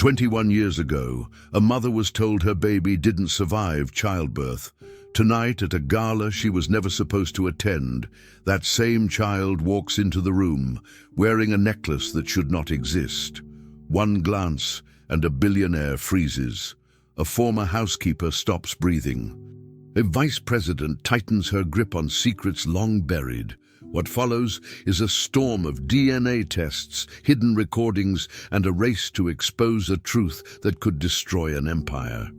21 years ago, a mother was told her baby didn't survive childbirth. Tonight, at a gala she was never supposed to attend, that same child walks into the room, wearing a necklace that should not exist. One glance, and a billionaire freezes. A former housekeeper stops breathing. A vice president tightens her grip on secrets long buried. What follows is a storm of DNA tests, hidden recordings, and a race to expose a truth that could destroy an empire.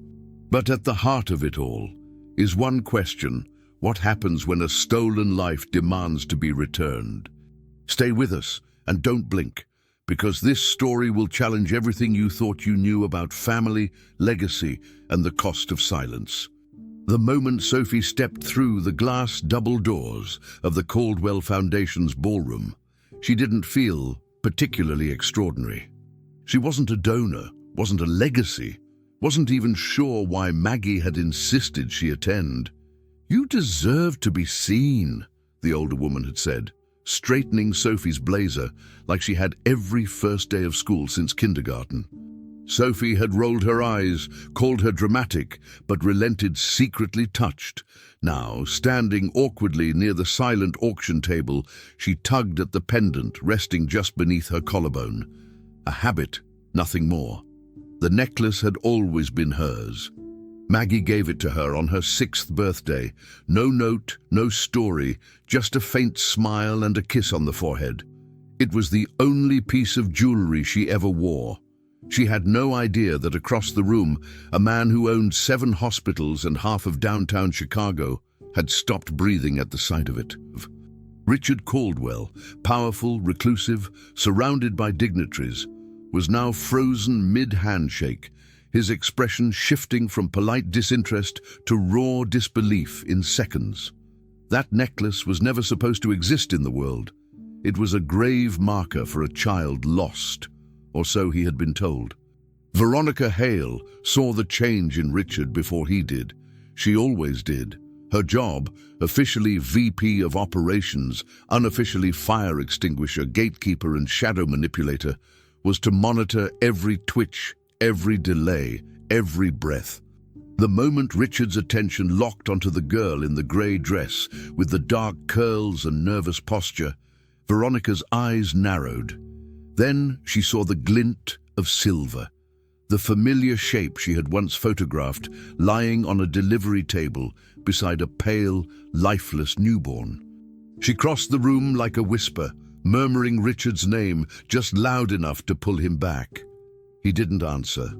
But at the heart of it all is one question: what happens when a stolen life demands to be returned? Stay with us and don't blink, because this story will challenge everything you thought you knew about family, legacy, and the cost of silence. The moment Sophie stepped through the glass double doors of the Caldwell Foundation's ballroom, she didn't feel particularly extraordinary. She wasn't a donor, wasn't a legacy, wasn't even sure why Maggie had insisted she attend. "You deserve to be seen," the older woman had said, straightening Sophie's blazer like she had every first day of school since kindergarten. Sophie had rolled her eyes, called her dramatic, but relented, secretly touched. Now, standing awkwardly near the silent auction table, she tugged at the pendant resting just beneath her collarbone. A habit, nothing more. The necklace had always been hers. Maggie gave it to her on her 6th birthday. No note, no story, just a faint smile and a kiss on the forehead. It was the only piece of jewelry she ever wore. She had no idea that across the room, a man who owned 7 hospitals and half of downtown Chicago had stopped breathing at the sight of it. Richard Caldwell, powerful, reclusive, surrounded by dignitaries, was now frozen mid-handshake, his expression shifting from polite disinterest to raw disbelief in seconds. That necklace was never supposed to exist in the world. It was a grave marker for a child lost, or so he had been told. Veronica Hale saw the change in Richard before he did. She always did. Her job, officially VP of Operations, unofficially fire extinguisher, gatekeeper, and shadow manipulator, was to monitor every twitch, every delay, every breath. The moment Richard's attention locked onto the girl in the grey dress with the dark curls and nervous posture, Veronica's eyes narrowed. Then she saw the glint of silver, the familiar shape she had once photographed lying on a delivery table beside a pale, lifeless newborn. She crossed the room like a whisper, murmuring Richard's name just loud enough to pull him back. He didn't answer.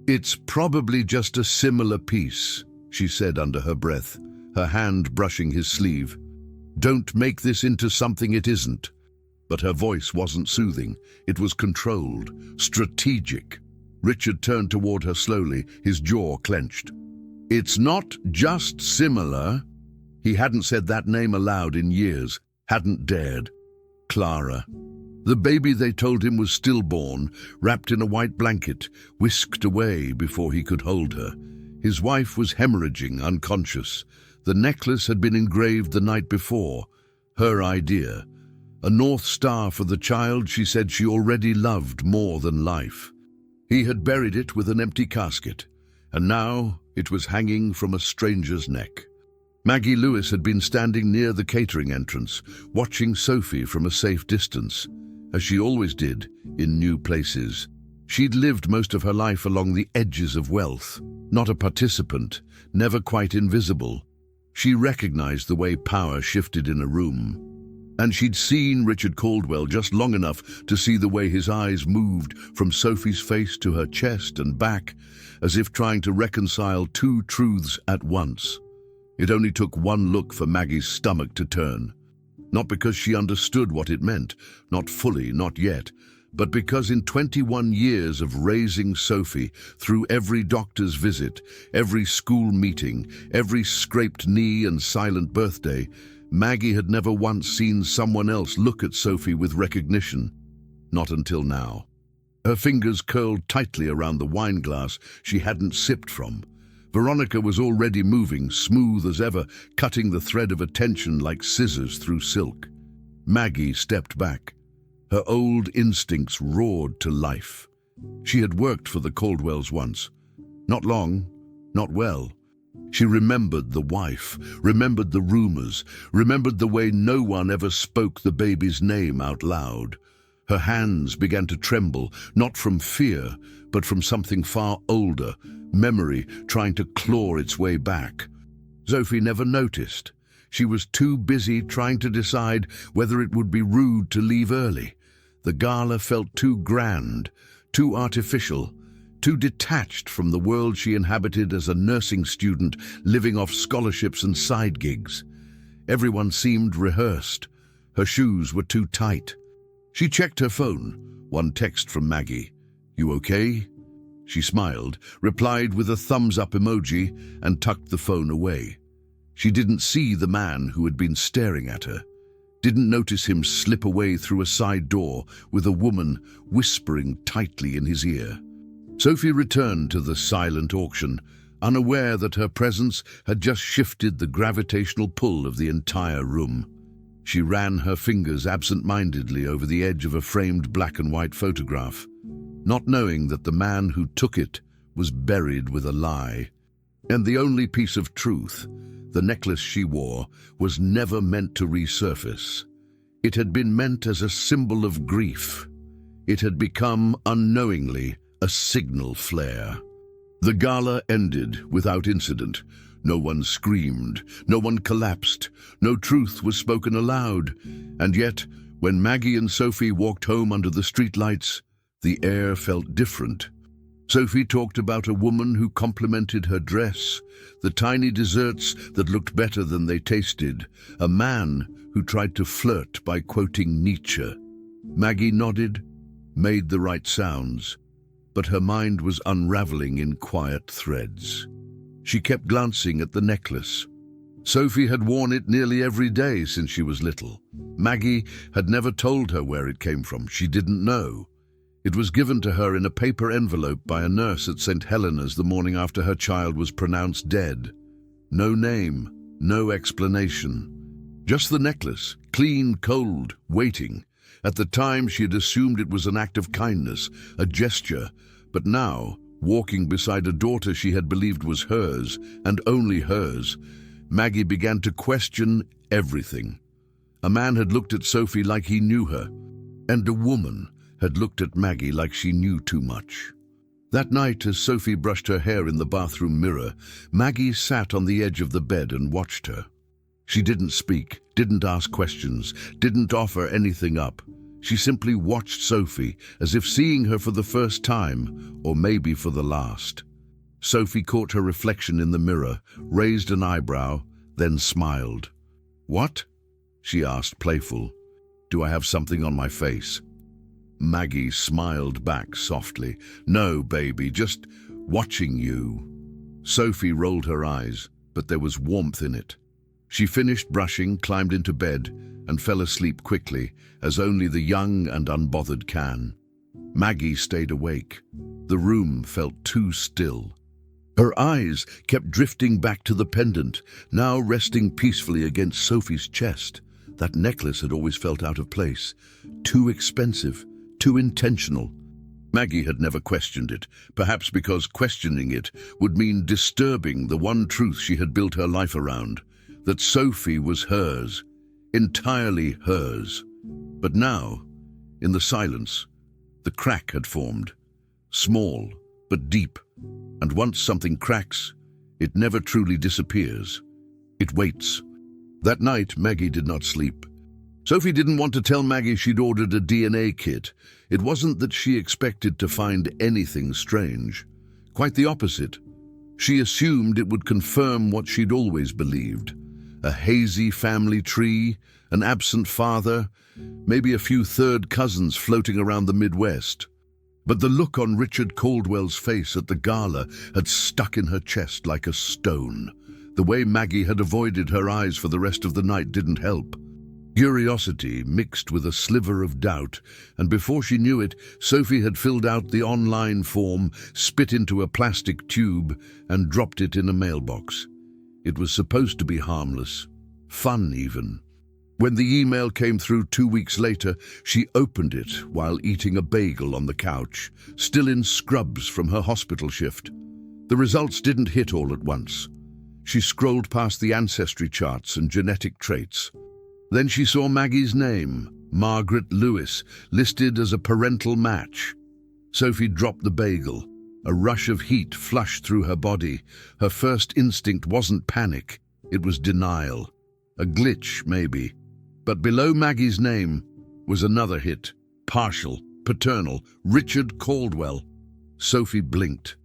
"It's probably just a similar piece," she said under her breath, her hand brushing his sleeve. "Don't make this into something it isn't." But her voice wasn't soothing. It was controlled, strategic. Richard turned toward her slowly, his jaw clenched. "It's not just similar." He hadn't said that name aloud in years, hadn't dared. Clara. The baby they told him was stillborn, wrapped in a white blanket, whisked away before he could hold her. His wife was hemorrhaging, unconscious. The necklace had been engraved the night before. Her idea. A North Star for the child she said she already loved more than life. He had buried it with an empty casket, and now it was hanging from a stranger's neck. Maggie Lewis had been standing near the catering entrance, watching Sophie from a safe distance, as she always did in new places. She'd lived most of her life along the edges of wealth, not a participant, never quite invisible. She recognized the way power shifted in a room. And she'd seen Richard Caldwell just long enough to see the way his eyes moved from Sophie's face to her chest and back, as if trying to reconcile two truths at once. It only took one look for Maggie's stomach to turn. Not because she understood what it meant, not fully, not yet, but because in 21 years of raising Sophie, through every doctor's visit, every school meeting, every scraped knee and silent birthday, Maggie had never once seen someone else look at Sophie with recognition. Not until now. Her fingers curled tightly around the wine glass she hadn't sipped from. Veronica was already moving, smooth as ever, cutting the thread of attention like scissors through silk. Maggie stepped back. Her old instincts roared to life. She had worked for the Caldwells once. Not long, not well. She remembered the wife, remembered the rumors, remembered the way no one ever spoke the baby's name out loud. Her hands began to tremble, not from fear, but from something far older, memory trying to claw its way back. Sophie never noticed. She was too busy trying to decide whether it would be rude to leave early. The gala felt too grand, too artificial, too detached from the world she inhabited as a nursing student living off scholarships and side gigs. Everyone seemed rehearsed. Her shoes were too tight. She checked her phone. One text from Maggie. "You okay?" She smiled, replied with a thumbs-up emoji, and tucked the phone away. She didn't see the man who had been staring at her, didn't notice him slip away through a side door with a woman whispering tightly in his ear. Sophie returned to the silent auction, unaware that her presence had just shifted the gravitational pull of the entire room. She ran her fingers absent-mindedly over the edge of a framed black and white photograph, not knowing that the man who took it was buried with a lie. And the only piece of truth, the necklace she wore, was never meant to resurface. It had been meant as a symbol of grief. It had become, unknowingly, a signal flare. The gala ended without incident. No one screamed, no one collapsed, no truth was spoken aloud. And yet, when Maggie and Sophie walked home under the streetlights, the air felt different. Sophie talked about a woman who complimented her dress, the tiny desserts that looked better than they tasted, a man who tried to flirt by quoting Nietzsche. Maggie nodded, made the right sounds, but her mind was unraveling in quiet threads. She kept glancing at the necklace. Sophie had worn it nearly every day since she was little. Maggie had never told her where it came from. She didn't know. It was given to her in a paper envelope by a nurse at St. Helena's the morning after her child was pronounced dead. No name, no explanation. Just the necklace, clean, cold, waiting. At the time, she had assumed it was an act of kindness, a gesture, but now, walking beside a daughter she had believed was hers, and only hers, Maggie began to question everything. A man had looked at Sophie like he knew her, and a woman had looked at Maggie like she knew too much. That night, as Sophie brushed her hair in the bathroom mirror, Maggie sat on the edge of the bed and watched her. She didn't speak, didn't ask questions, didn't offer anything up. She simply watched Sophie, as if seeing her for the first time, or maybe for the last. Sophie caught her reflection in the mirror, raised an eyebrow, then smiled. "What?" she asked, playful. "Do I have something on my face?" Maggie smiled back softly. "No, baby, just watching you." Sophie rolled her eyes, but there was warmth in it. She finished brushing, climbed into bed, and fell asleep quickly, as only the young and unbothered can. Maggie stayed awake. The room felt too still. Her eyes kept drifting back to the pendant, now resting peacefully against Sophie's chest. That necklace had always felt out of place, too expensive, too intentional. Maggie had never questioned it, perhaps because questioning it would mean disturbing the one truth she had built her life around, that Sophie was hers, entirely hers. But now, in the silence, the crack had formed, small but deep, and once something cracks, it never truly disappears. It waits. That night, Maggie did not sleep. Sophie didn't want to tell Maggie she'd ordered a DNA kit. It wasn't that she expected to find anything strange. Quite the opposite. She assumed it would confirm what she'd always believed. A hazy family tree, an absent father, maybe a few third cousins floating around the Midwest. But the look on Richard Caldwell's face at the gala had stuck in her chest like a stone. The way Maggie had avoided her eyes for the rest of the night didn't help. Curiosity mixed with a sliver of doubt, and before she knew it, Sophie had filled out the online form, spit into a plastic tube, and dropped it in a mailbox. It was supposed to be harmless, fun even. When the email came through 2 weeks later, she opened it while eating a bagel on the couch, still in scrubs from her hospital shift. The results didn't hit all at once. She scrolled past the ancestry charts and genetic traits. Then she saw Maggie's name, Margaret Lewis, listed as a parental match. Sophie dropped the bagel. A rush of heat flushed through her body. Her first instinct wasn't panic, it was denial. A glitch, maybe. But below Maggie's name was another hit. Partial, paternal, Richard Caldwell. Sophie blinked.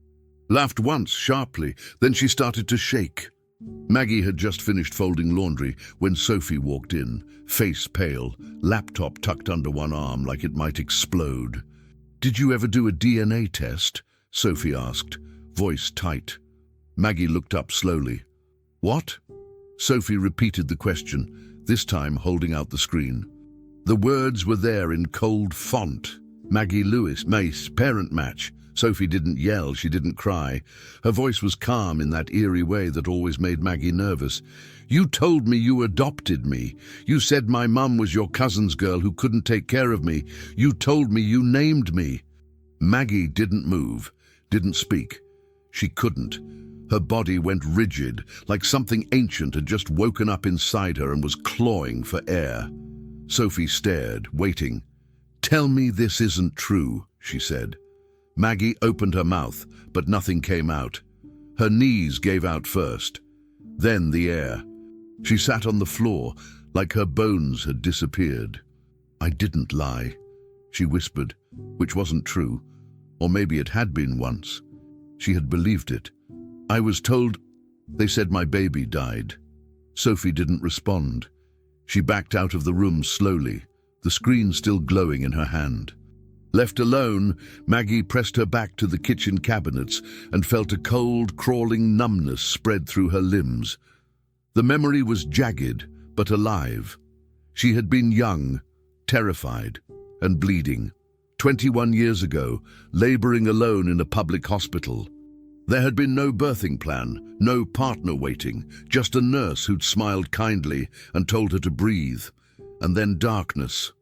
Laughed once, sharply, then she started to shake. Maggie had just finished folding laundry when Sophie walked in, face pale, laptop tucked under one arm like it might explode. "Did you ever do a DNA test?" Sophie asked, voice tight. Maggie looked up slowly. "What?" Sophie repeated the question, this time holding out the screen. The words were there in cold font. Maggie Lewis, Mace, parent match. Sophie didn't yell, she didn't cry. Her voice was calm in that eerie way that always made Maggie nervous. "You told me you adopted me. You said my mum was your cousin's girl who couldn't take care of me. You told me you named me." Maggie didn't move, didn't speak. She couldn't. Her body went rigid, like something ancient had just woken up inside her and was clawing for air. Sophie stared, waiting. "Tell me this isn't true," she said. Maggie opened her mouth, but nothing came out. Her knees gave out first, then the air. She sat on the floor, like her bones had disappeared. "I didn't lie," she whispered, which wasn't true. Or maybe it had been once. She had believed it. "I was told, they said my baby died." Sophie didn't respond. She backed out of the room slowly, the screen still glowing in her hand. Left alone, Maggie pressed her back to the kitchen cabinets and felt a cold, crawling numbness spread through her limbs. The memory was jagged, but alive. She had been young, terrified, and bleeding. 21 years ago, laboring alone in a public hospital. There had been no birthing plan, no partner waiting, just a nurse who'd smiled kindly and told her to breathe. And then darkness,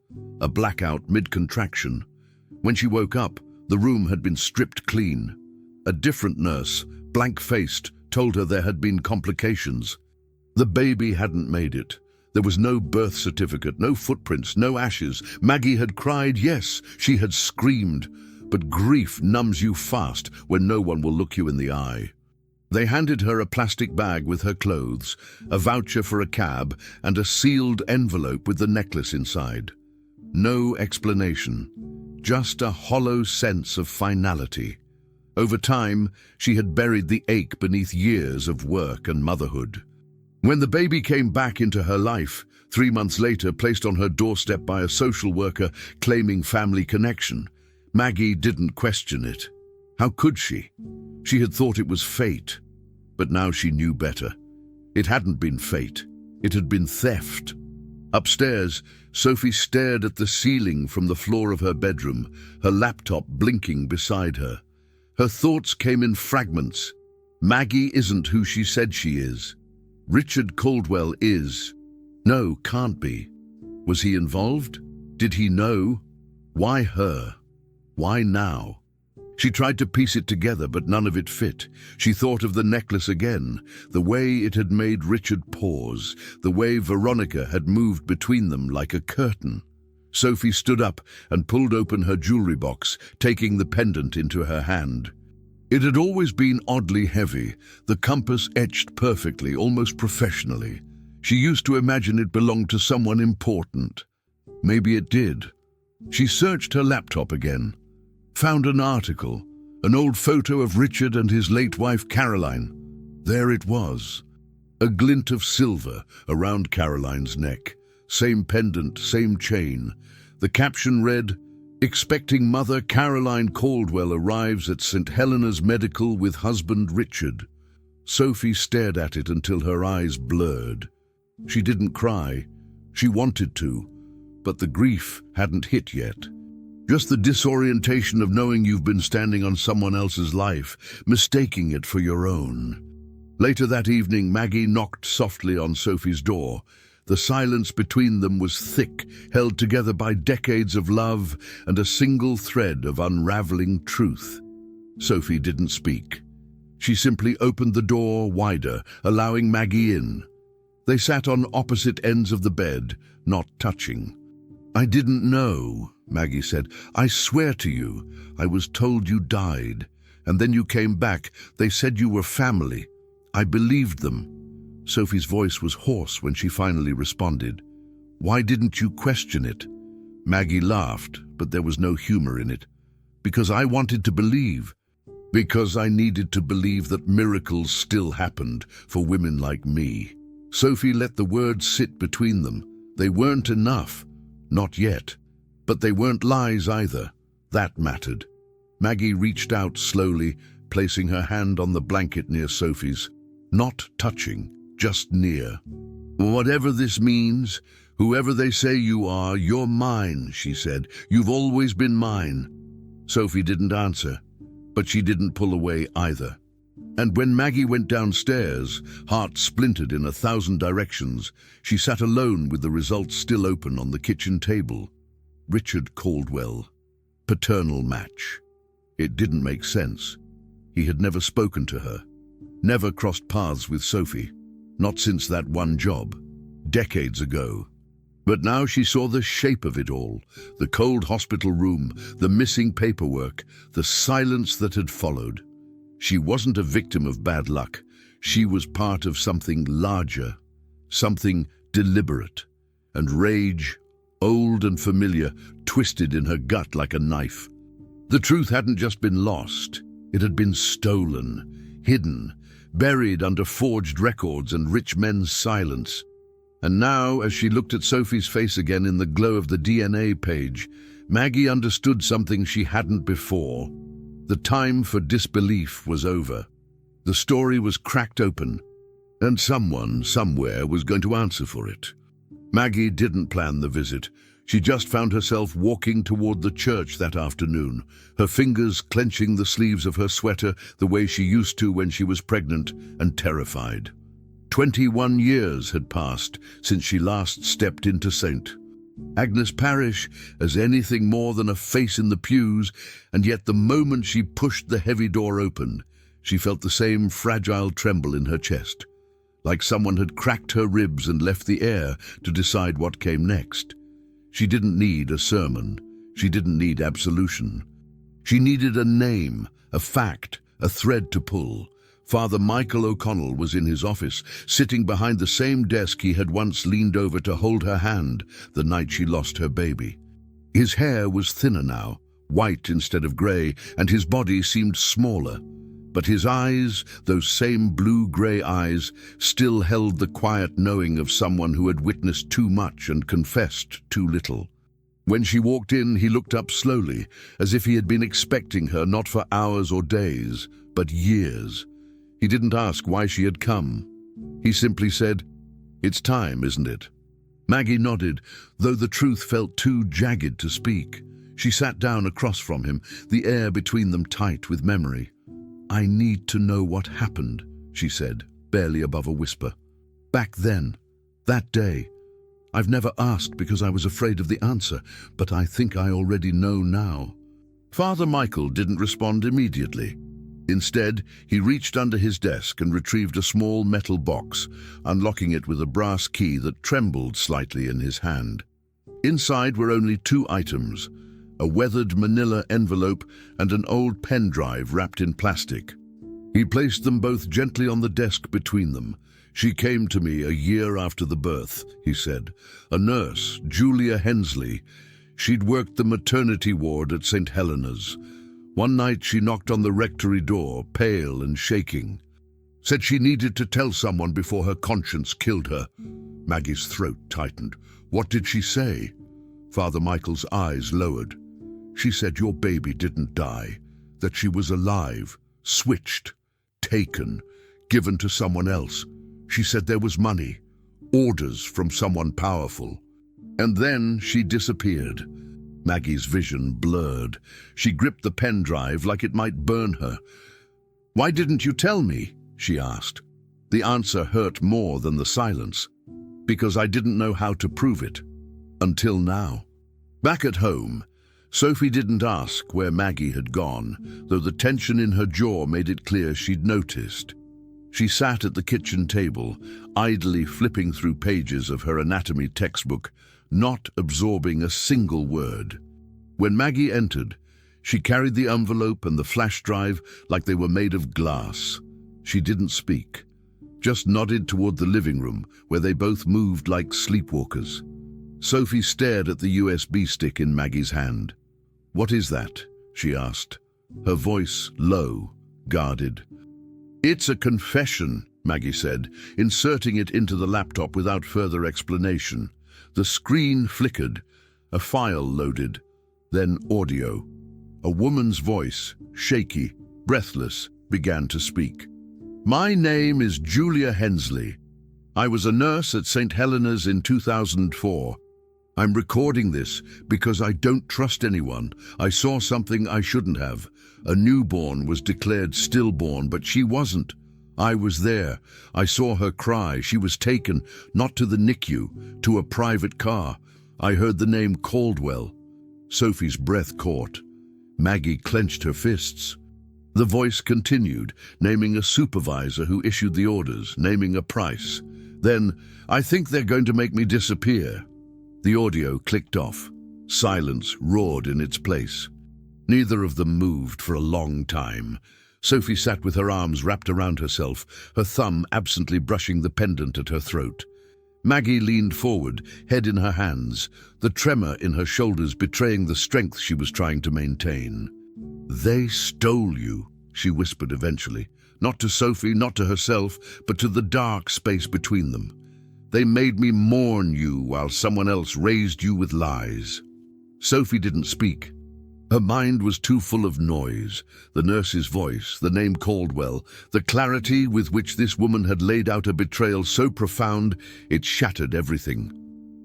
a blackout mid-contraction. When she woke up, the room had been stripped clean. A different nurse, blank-faced, told her there had been complications. The baby hadn't made it. There was no birth certificate, no footprints, no ashes. Maggie had cried, yes, she had screamed. But grief numbs you fast when no one will look you in the eye. They handed her a plastic bag with her clothes, a voucher for a cab, and a sealed envelope with the necklace inside. No explanation, just a hollow sense of finality. Over time, she had buried the ache beneath years of work and motherhood. When the baby came back into her life, 3 months later, placed on her doorstep by a social worker claiming family connection, Maggie didn't question it. How could she? She had thought it was fate, but now she knew better. It hadn't been fate. It had been theft. Upstairs, Sophie stared at the ceiling from the floor of her bedroom, her laptop blinking beside her. Her thoughts came in fragments. Maggie isn't who she said she is. Richard Caldwell is. No, can't be. Was he involved? Did he know? Why her? Why now? She tried to piece it together, but none of it fit. She thought of the necklace again, the way it had made Richard pause, the way Veronica had moved between them like a curtain. Sophie stood up and pulled open her jewelry box, taking the pendant into her hand. It had always been oddly heavy, the compass etched perfectly, almost professionally. She used to imagine it belonged to someone important. Maybe it did. She searched her laptop again. Found an article, an old photo of Richard and his late wife Caroline. There it was. A glint of silver around Caroline's neck. Same pendant, same chain. The caption read, "Expecting mother Caroline Caldwell arrives at St. Helena's Medical with husband Richard." Sophie stared at it until her eyes blurred. She didn't cry. She wanted to, but the grief hadn't hit yet. Just the disorientation of knowing you've been standing on someone else's life, mistaking it for your own. Later that evening, Maggie knocked softly on Sophie's door. The silence between them was thick, held together by decades of love and a single thread of unraveling truth. Sophie didn't speak. She simply opened the door wider, allowing Maggie in. They sat on opposite ends of the bed, not touching. "I didn't know," Maggie said. "I swear to you, I was told you died. And then you came back. They said you were family. I believed them." Sophie's voice was hoarse when she finally responded. "Why didn't you question it?" Maggie laughed, but there was no humor in it. "Because I wanted to believe. Because I needed to believe that miracles still happened for women like me." Sophie let the words sit between them. They weren't enough. Not yet. But they weren't lies either. That mattered. Maggie reached out slowly, placing her hand on the blanket near Sophie's. Not touching, just near. "Whatever this means, whoever they say you are, you're mine," she said. "You've always been mine." Sophie didn't answer, but she didn't pull away either. And when Maggie went downstairs, heart splintered in 1,000 directions, she sat alone with the results still open on the kitchen table. Richard Caldwell. Paternal match. It didn't make sense. He had never spoken to her. Never crossed paths with Sophie. Not since that one job. Decades ago. But now she saw the shape of it all. The cold hospital room, the missing paperwork, the silence that had followed. She wasn't a victim of bad luck. She was part of something larger. Something deliberate. And rage, old and familiar, twisted in her gut like a knife. The truth hadn't just been lost. It had been stolen, hidden, buried under forged records and rich men's silence. And now, as she looked at Sophie's face again in the glow of the DNA page, Maggie understood something she hadn't before. The time for disbelief was over. The story was cracked open, and someone, somewhere, was going to answer for it. Maggie didn't plan the visit. She just found herself walking toward the church that afternoon, her fingers clenching the sleeves of her sweater the way she used to when she was pregnant and terrified. 21 years had passed since she last stepped into St. Agnes Parish as anything more than a face in the pews, and yet the moment she pushed the heavy door open, she felt the same fragile tremble in her chest, like someone had cracked her ribs and left the air to decide what came next. She didn't need a sermon. She didn't need absolution. She needed a name, a fact, a thread to pull. Father Michael O'Connell was in his office, sitting behind the same desk he had once leaned over to hold her hand the night she lost her baby. His hair was thinner now, white instead of grey, and his body seemed smaller. But his eyes, those same blue-grey eyes, still held the quiet knowing of someone who had witnessed too much and confessed too little. When she walked in, he looked up slowly, as if he had been expecting her not for hours or days, but years. He didn't ask why she had come. He simply said, "It's time, isn't it?" Maggie nodded, though the truth felt too jagged to speak. She sat down across from him, the air between them tight with memory. "I need to know what happened," she said, barely above a whisper. "Back then, that day. I've never asked because I was afraid of the answer, but I think I already know now." Father Michael didn't respond immediately. Instead, he reached under his desk and retrieved a small metal box, unlocking it with a brass key that trembled slightly in his hand. Inside were only 2 items, a weathered manila envelope and an old pen drive wrapped in plastic. He placed them both gently on the desk between them. "She came to me a year after the birth," he said. "A nurse, Julia Hensley. She'd worked the maternity ward at St. Helena's. One night she knocked on the rectory door, pale and shaking. Said she needed to tell someone before her conscience killed her." Maggie's throat tightened. "What did she say?" Father Michael's eyes lowered. "She said your baby didn't die, that she was alive, switched, taken, given to someone else. She said there was money, orders from someone powerful. And then she disappeared." Maggie's vision blurred. She gripped the pen drive like it might burn her. "Why didn't you tell me?" she asked. The answer hurt more than the silence. because I didn't know how to prove it. Until now. Back at home, Sophie didn't ask where Maggie had gone, though the tension in her jaw made it clear she'd noticed. She sat at the kitchen table, idly flipping through pages of her anatomy textbook, not absorbing a single word. When Maggie entered, she carried the envelope and the flash drive like they were made of glass. She didn't speak, just nodded toward the living room, where they both moved like sleepwalkers. Sophie stared at the USB stick in Maggie's hand. "What is that?" she asked, her voice low, guarded. "It's a confession," Maggie said, inserting it into the laptop without further explanation. The screen flickered, a file loaded, then audio. A woman's voice, shaky, breathless, began to speak. "My name is Julia Hensley. I was a nurse at St. Helena's in 2004. I'm recording this because I don't trust anyone. I saw something I shouldn't have. A newborn was declared stillborn, but she wasn't. I was there. I saw her cry. She was taken, not to the NICU, to a private car. I heard the name Caldwell." Sophie's breath caught. Maggie clenched her fists. The voice continued, naming a supervisor who issued the orders, naming a price. Then, "I think they're going to make me disappear." The audio clicked off. Silence roared in its place. Neither of them moved for a long time. Sophie sat with her arms wrapped around herself, her thumb absently brushing the pendant at her throat. Maggie leaned forward, head in her hands, the tremor in her shoulders betraying the strength she was trying to maintain. "They stole you," she whispered eventually, not to Sophie, not to herself, but to the dark space between them. "They made me mourn you while someone else raised you with lies." Sophie didn't speak. Her mind was too full of noise, the nurse's voice, the name Caldwell, the clarity with which this woman had laid out a betrayal so profound it shattered everything.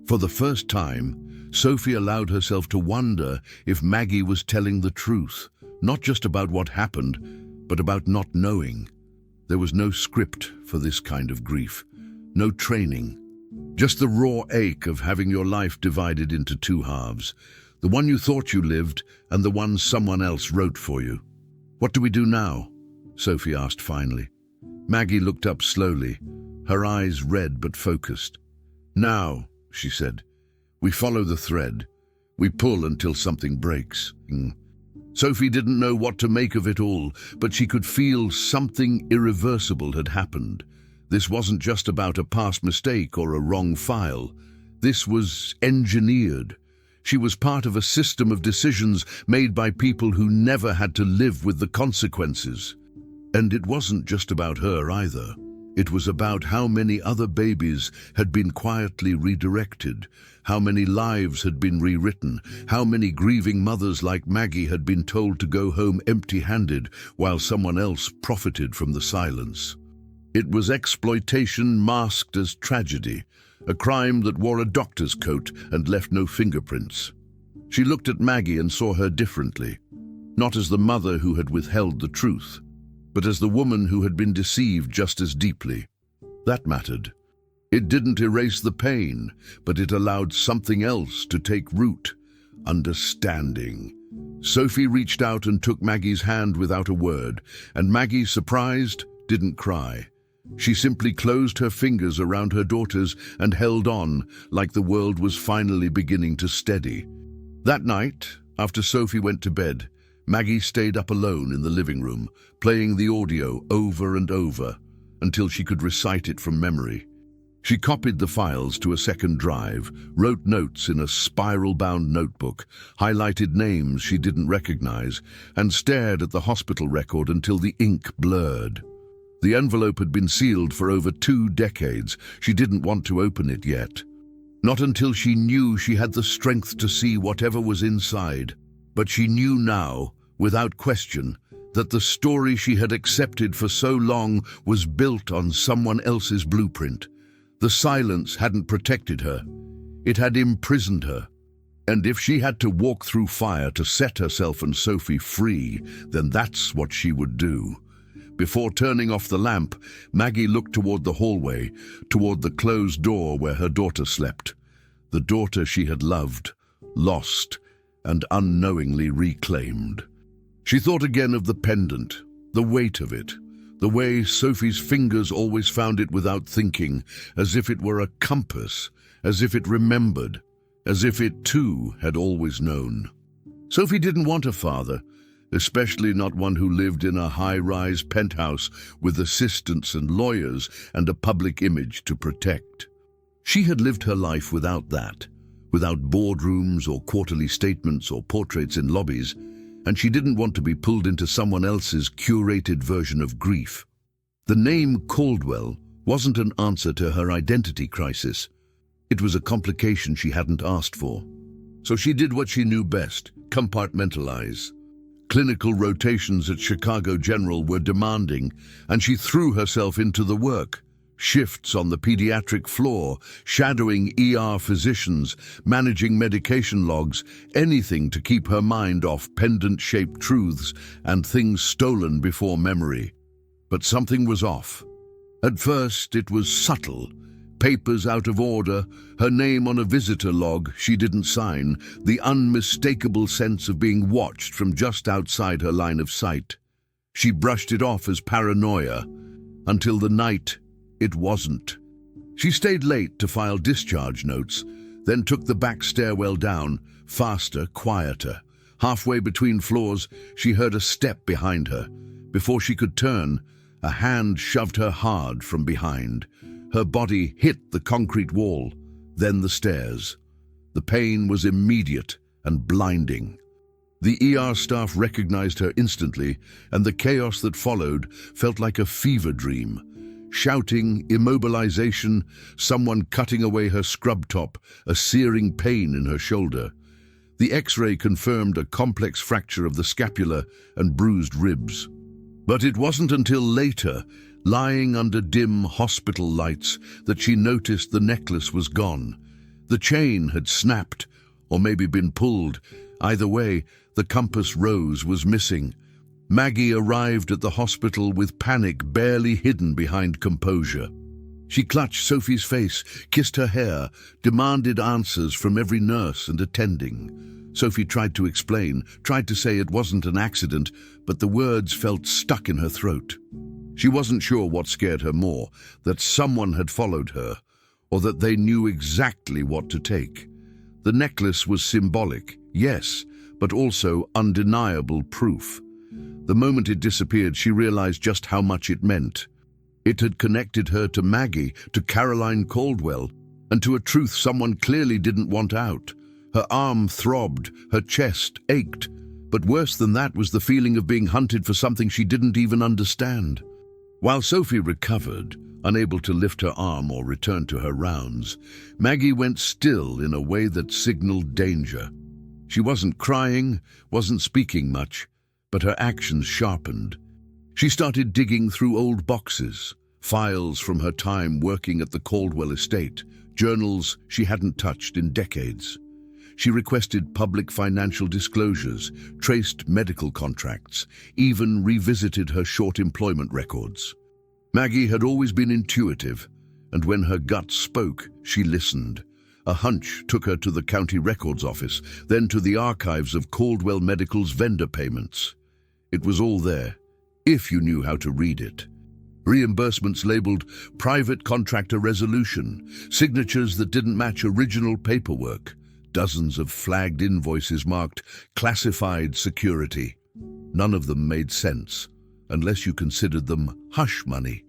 For the first time, Sophie allowed herself to wonder if Maggie was telling the truth, not just about what happened, but about not knowing. There was no script for this kind of grief, no training, just the raw ache of having your life divided into two halves. The one you thought you lived, and the one someone else wrote for you. "What do we do now?" Sophie asked finally. Maggie looked up slowly, her eyes red but focused. "Now," she said, "we follow the thread. We pull until something breaks." Sophie didn't know what to make of it all, but she could feel something irreversible had happened. This wasn't just about a past mistake or a wrong file. This was engineered. She was part of a system of decisions made by people who never had to live with the consequences. And it wasn't just about her either. It was about how many other babies had been quietly redirected, how many lives had been rewritten, how many grieving mothers like Maggie had been told to go home empty-handed while someone else profited from the silence. It was exploitation masked as tragedy, a crime that wore a doctor's coat and left no fingerprints. She looked at Maggie and saw her differently, not as the mother who had withheld the truth, but as the woman who had been deceived just as deeply. That mattered. It didn't erase the pain, but it allowed something else to take root: understanding. Sophie reached out and took Maggie's hand without a word, and Maggie, surprised, didn't cry. She simply closed her fingers around her daughters and held on, like the world was finally beginning to steady. That night, after Sophie went to bed, Maggie stayed up alone in the living room, playing the audio over and over, until she could recite it from memory. She copied the files to a second drive, wrote notes in a spiral-bound notebook, highlighted names she didn't recognize, and stared at the hospital record until the ink blurred. The envelope had been sealed for over 2 decades. She didn't want to open it yet. Not until she knew she had the strength to see whatever was inside. But she knew now, without question, that the story she had accepted for so long was built on someone else's blueprint. The silence hadn't protected her. It had imprisoned her. And if she had to walk through fire to set herself and Sophie free, then that's what she would do. Before turning off the lamp, Maggie looked toward the hallway, toward the closed door where her daughter slept. The daughter she had loved, lost, and unknowingly reclaimed. She thought again of the pendant, the weight of it, the way Sophie's fingers always found it without thinking, as if it were a compass, as if it remembered, as if it too had always known. Sophie didn't want a father, especially not one who lived in a high-rise penthouse with assistants and lawyers and a public image to protect. She had lived her life without that, without boardrooms or quarterly statements or portraits in lobbies, and she didn't want to be pulled into someone else's curated version of grief. The name Caldwell wasn't an answer to her identity crisis. It was a complication she hadn't asked for. So she did what she knew best, compartmentalize. Clinical rotations at Chicago General were demanding, and she threw herself into the work. Shifts on the pediatric floor, shadowing ER physicians, managing medication logs, anything to keep her mind off pendant-shaped truths and things stolen before memory. But something was off. At first, it was subtle. Papers out of order, her name on a visitor log she didn't sign, the unmistakable sense of being watched from just outside her line of sight. She brushed it off as paranoia, until the night it wasn't. She stayed late to file discharge notes, then took the back stairwell down, faster, quieter. Halfway between floors, she heard a step behind her. Before she could turn, a hand shoved her hard from behind. Her body hit the concrete wall, then the stairs. The pain was immediate and blinding. The ER staff recognized her instantly, and the chaos that followed felt like a fever dream. Shouting, immobilization, someone cutting away her scrub top, a searing pain in her shoulder. The X-ray confirmed a complex fracture of the scapula and bruised ribs. But it wasn't until later, lying under dim hospital lights, that she noticed the necklace was gone. The chain had snapped, or maybe been pulled. Either way, the compass rose was missing. Maggie arrived at the hospital with panic barely hidden behind composure. She clutched Sophie's face, kissed her hair, demanded answers from every nurse and attending. Sophie tried to explain, tried to say it wasn't an accident, but the words felt stuck in her throat. She wasn't sure what scared her more, that someone had followed her, or that they knew exactly what to take. The necklace was symbolic, yes, but also undeniable proof. The moment it disappeared, she realized just how much it meant. It had connected her to Maggie, to Caroline Caldwell, and to a truth someone clearly didn't want out. Her arm throbbed, her chest ached, but worse than that was the feeling of being hunted for something she didn't even understand. While Sophie recovered, unable to lift her arm or return to her rounds, Maggie went still in a way that signaled danger. She wasn't crying, wasn't speaking much, but her actions sharpened. She started digging through old boxes, files from her time working at the Caldwell estate, journals she hadn't touched in decades. She requested public financial disclosures, traced medical contracts, even revisited her short employment records. Maggie had always been intuitive, and when her gut spoke, she listened. A hunch took her to the county records office, then to the archives of Caldwell Medical's vendor payments. It was all there, if you knew how to read it. Reimbursements labeled private contractor resolution, signatures that didn't match original paperwork, dozens of flagged invoices marked classified security. None of them made sense, unless you considered them hush money.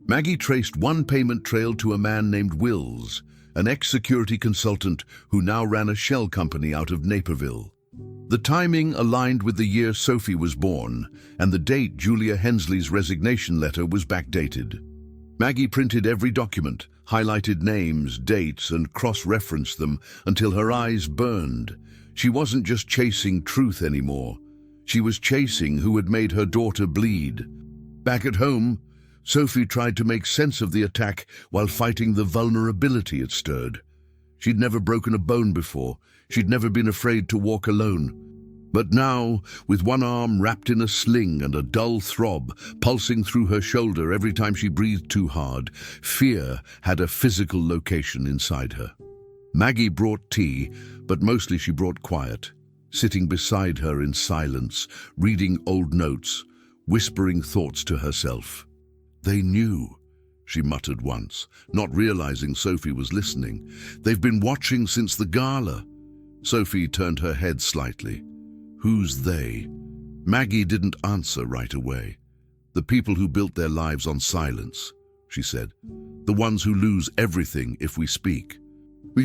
Maggie traced one payment trail to a man named Wills, an ex-security consultant who now ran a shell company out of Naperville. The timing aligned with the year Sophie was born, and the date Julia Hensley's resignation letter was backdated. Maggie printed every document, highlighted names, dates, and cross-referenced them until her eyes burned. She wasn't just chasing truth anymore. She was chasing who had made her daughter bleed. Back at home, Sophie tried to make sense of the attack while fighting the vulnerability it stirred. She'd never broken a bone before. She'd never been afraid to walk alone. But now, with one arm wrapped in a sling and a dull throb pulsing through her shoulder every time she breathed too hard, fear had a physical location inside her. Maggie brought tea, but mostly she brought quiet, sitting beside her in silence, reading old notes, whispering thoughts to herself. "They knew," she muttered once, not realizing Sophie was listening. "They've been watching since the gala." Sophie turned her head slightly. "Who's they?" Maggie didn't answer right away. "The people who built their lives on silence," she said. "The ones who lose everything if we speak."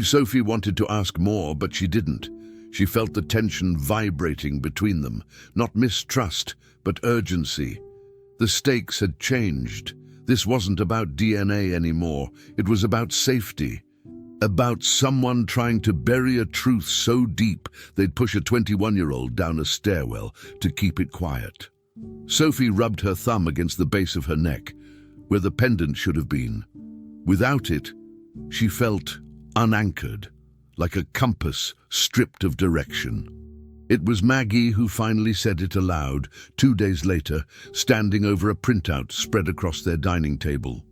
Sophie wanted to ask more, but she didn't. She felt the tension vibrating between them, not mistrust, but urgency. The stakes had changed. This wasn't about DNA anymore. It was about safety. About someone trying to bury a truth so deep they'd push a 21-year-old down a stairwell to keep it quiet. Sophie rubbed her thumb against the base of her neck, where the pendant should have been. Without it, she felt unanchored, like a compass stripped of direction. It was Maggie who finally said it aloud, 2 days later, standing over a printout spread across their dining table.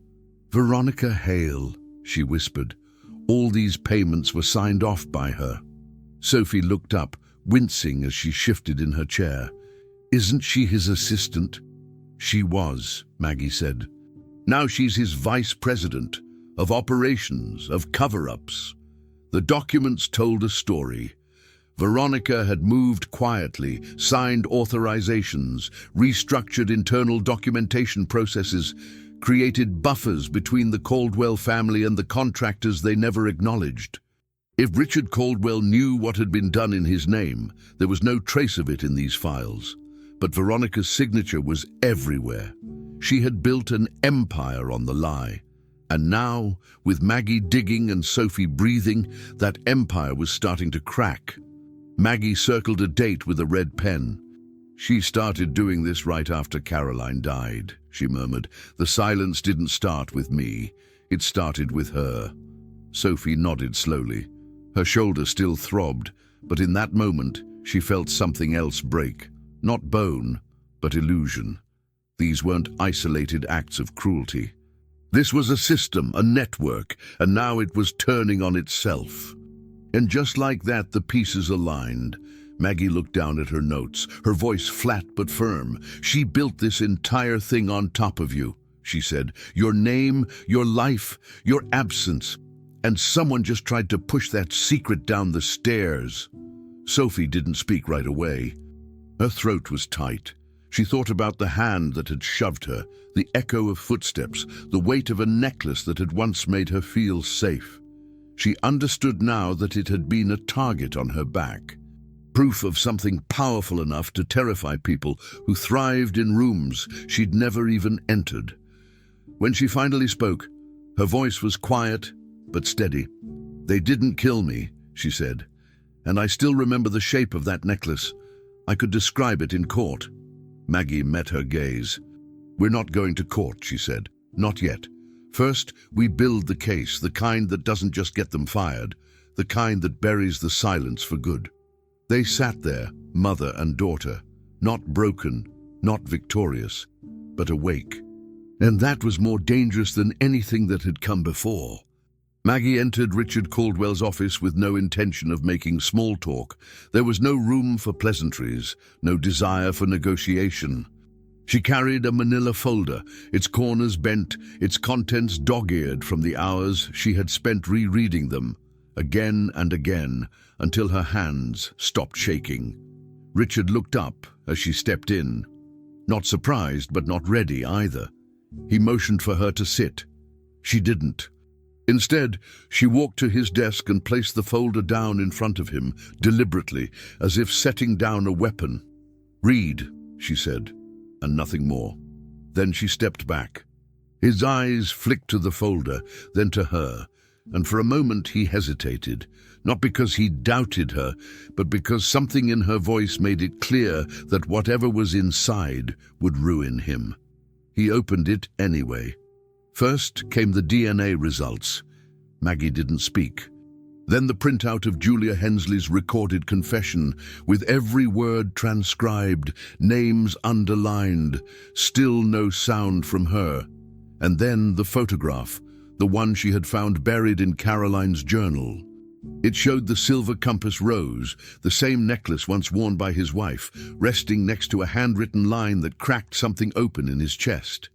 "Veronica Hale," she whispered. All these payments were signed off by her. Sophie looked up, wincing as she shifted in her chair. "Isn't she his assistant?" "She was," Maggie said. "Now she's his vice president, of operations, of cover-ups." The documents told a story. Veronica had moved quietly, signed authorizations, restructured internal documentation processes, created buffers between the Caldwell family and the contractors they never acknowledged. If Richard Caldwell knew what had been done in his name, there was no trace of it in these files. But Veronica's signature was everywhere. She had built an empire on the lie. And now, with Maggie digging and Sophie breathing, that empire was starting to crack. Maggie circled a date with a red pen. "She started doing this right after Caroline died," she murmured. "The silence didn't start with me. It started with her." Sophie nodded slowly. Her shoulder still throbbed, but in that moment, she felt something else break. Not bone, but illusion. These weren't isolated acts of cruelty. This was a system, a network, and now it was turning on itself. And just like that, the pieces aligned. Maggie looked down at her notes, her voice flat but firm. "She built this entire thing on top of you," she said. "Your name, your life, your absence. And someone just tried to push that secret down the stairs." Sophie didn't speak right away. Her throat was tight. She thought about the hand that had shoved her, the echo of footsteps, the weight of a necklace that had once made her feel safe. She understood now that it had been a target on her back. Proof of something powerful enough to terrify people who thrived in rooms she'd never even entered. When she finally spoke, her voice was quiet but steady. "They didn't kill me," she said, "and I still remember the shape of that necklace. I could describe it in court." Maggie met her gaze. "We're not going to court," she said. "Not yet. First, we build the case, the kind that doesn't just get them fired, the kind that buries the silence for good." They sat there, mother and daughter, not broken, not victorious, but awake. And that was more dangerous than anything that had come before. Maggie entered Richard Caldwell's office with no intention of making small talk. There was no room for pleasantries, no desire for negotiation. She carried a manila folder, its corners bent, its contents dog-eared from the hours she had spent rereading them, again and again, until her hands stopped shaking. Richard looked up as she stepped in, not surprised but not ready either. He motioned for her to sit. She didn't. Instead, she walked to his desk and placed the folder down in front of him, deliberately, as if setting down a weapon. "Read," she said, and nothing more. Then she stepped back. His eyes flicked to the folder, then to her, and for a moment he hesitated, not because he doubted her, but because something in her voice made it clear that whatever was inside would ruin him. He opened it anyway. First came the DNA results. Maggie didn't speak. Then the printout of Julia Hensley's recorded confession, with every word transcribed, names underlined, still no sound from her. And then the photograph, the one she had found buried in Caroline's journal. It showed the silver compass rose, the same necklace once worn by his wife, resting next to a handwritten line that cracked something open in his chest.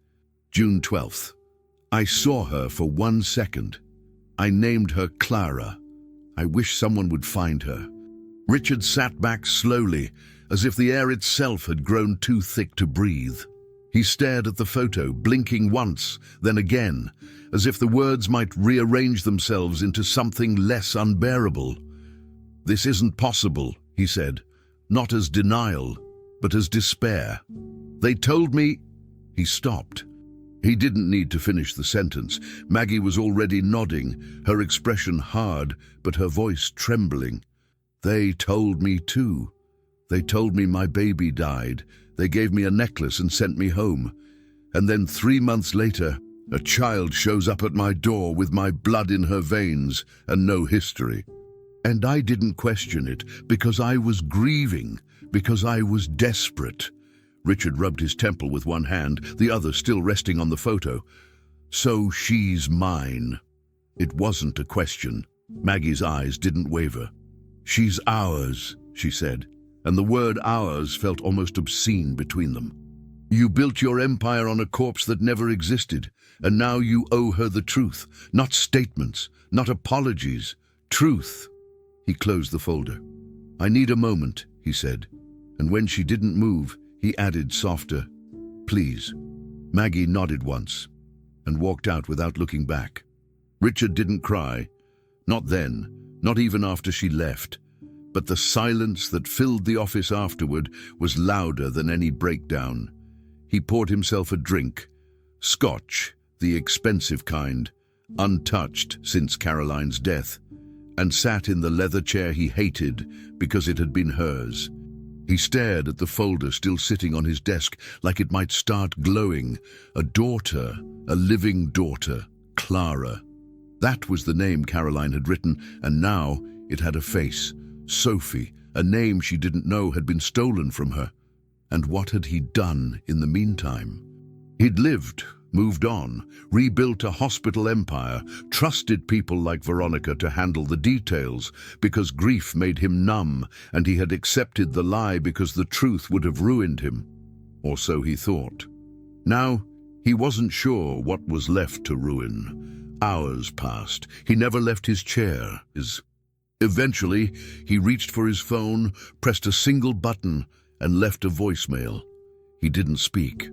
June 12th. I saw her for 1 second. I named her Clara. I wish someone would find her. Richard sat back slowly, as if the air itself had grown too thick to breathe. He stared at the photo, blinking once, then again, as if the words might rearrange themselves into something less unbearable. "This isn't possible," he said, not as denial, but as despair. "They told me—" He stopped. He didn't need to finish the sentence. Maggie was already nodding, her expression hard, but her voice trembling. "They told me too. They told me my baby died. They gave me a necklace and sent me home. And then 3 months later, a child shows up at my door with my blood in her veins and no history. And I didn't question it, because I was grieving, because I was desperate." Richard rubbed his temple with one hand, the other still resting on the photo. "So she's mine." It wasn't a question. Maggie's eyes didn't waver. "She's ours," she said, and the word ours felt almost obscene between them. "You built your empire on a corpse that never existed, and now you owe her the truth. Not statements, not apologies. Truth." He closed the folder. "I need a moment," he said, and when she didn't move, he added softer, "Please." Maggie nodded once and walked out without looking back. Richard didn't cry. Not then, not even after she left. But the silence that filled the office afterward was louder than any breakdown. He poured himself a drink. Scotch, the expensive kind, untouched since Caroline's death, and sat in the leather chair he hated because it had been hers. He stared at the folder still sitting on his desk like it might start glowing. A daughter, a living daughter, Clara. That was the name Caroline had written, and now it had a face. Sophie, a name she didn't know had been stolen from her. And what had he done in the meantime? He'd lived, moved on, rebuilt a hospital empire, trusted people like Veronica to handle the details because grief made him numb, and he had accepted the lie because the truth would have ruined him. Or so he thought. Now, he wasn't sure what was left to ruin. Hours passed. He never left his chair. Eventually, he reached for his phone, pressed a single button, and left a voicemail. He didn't speak.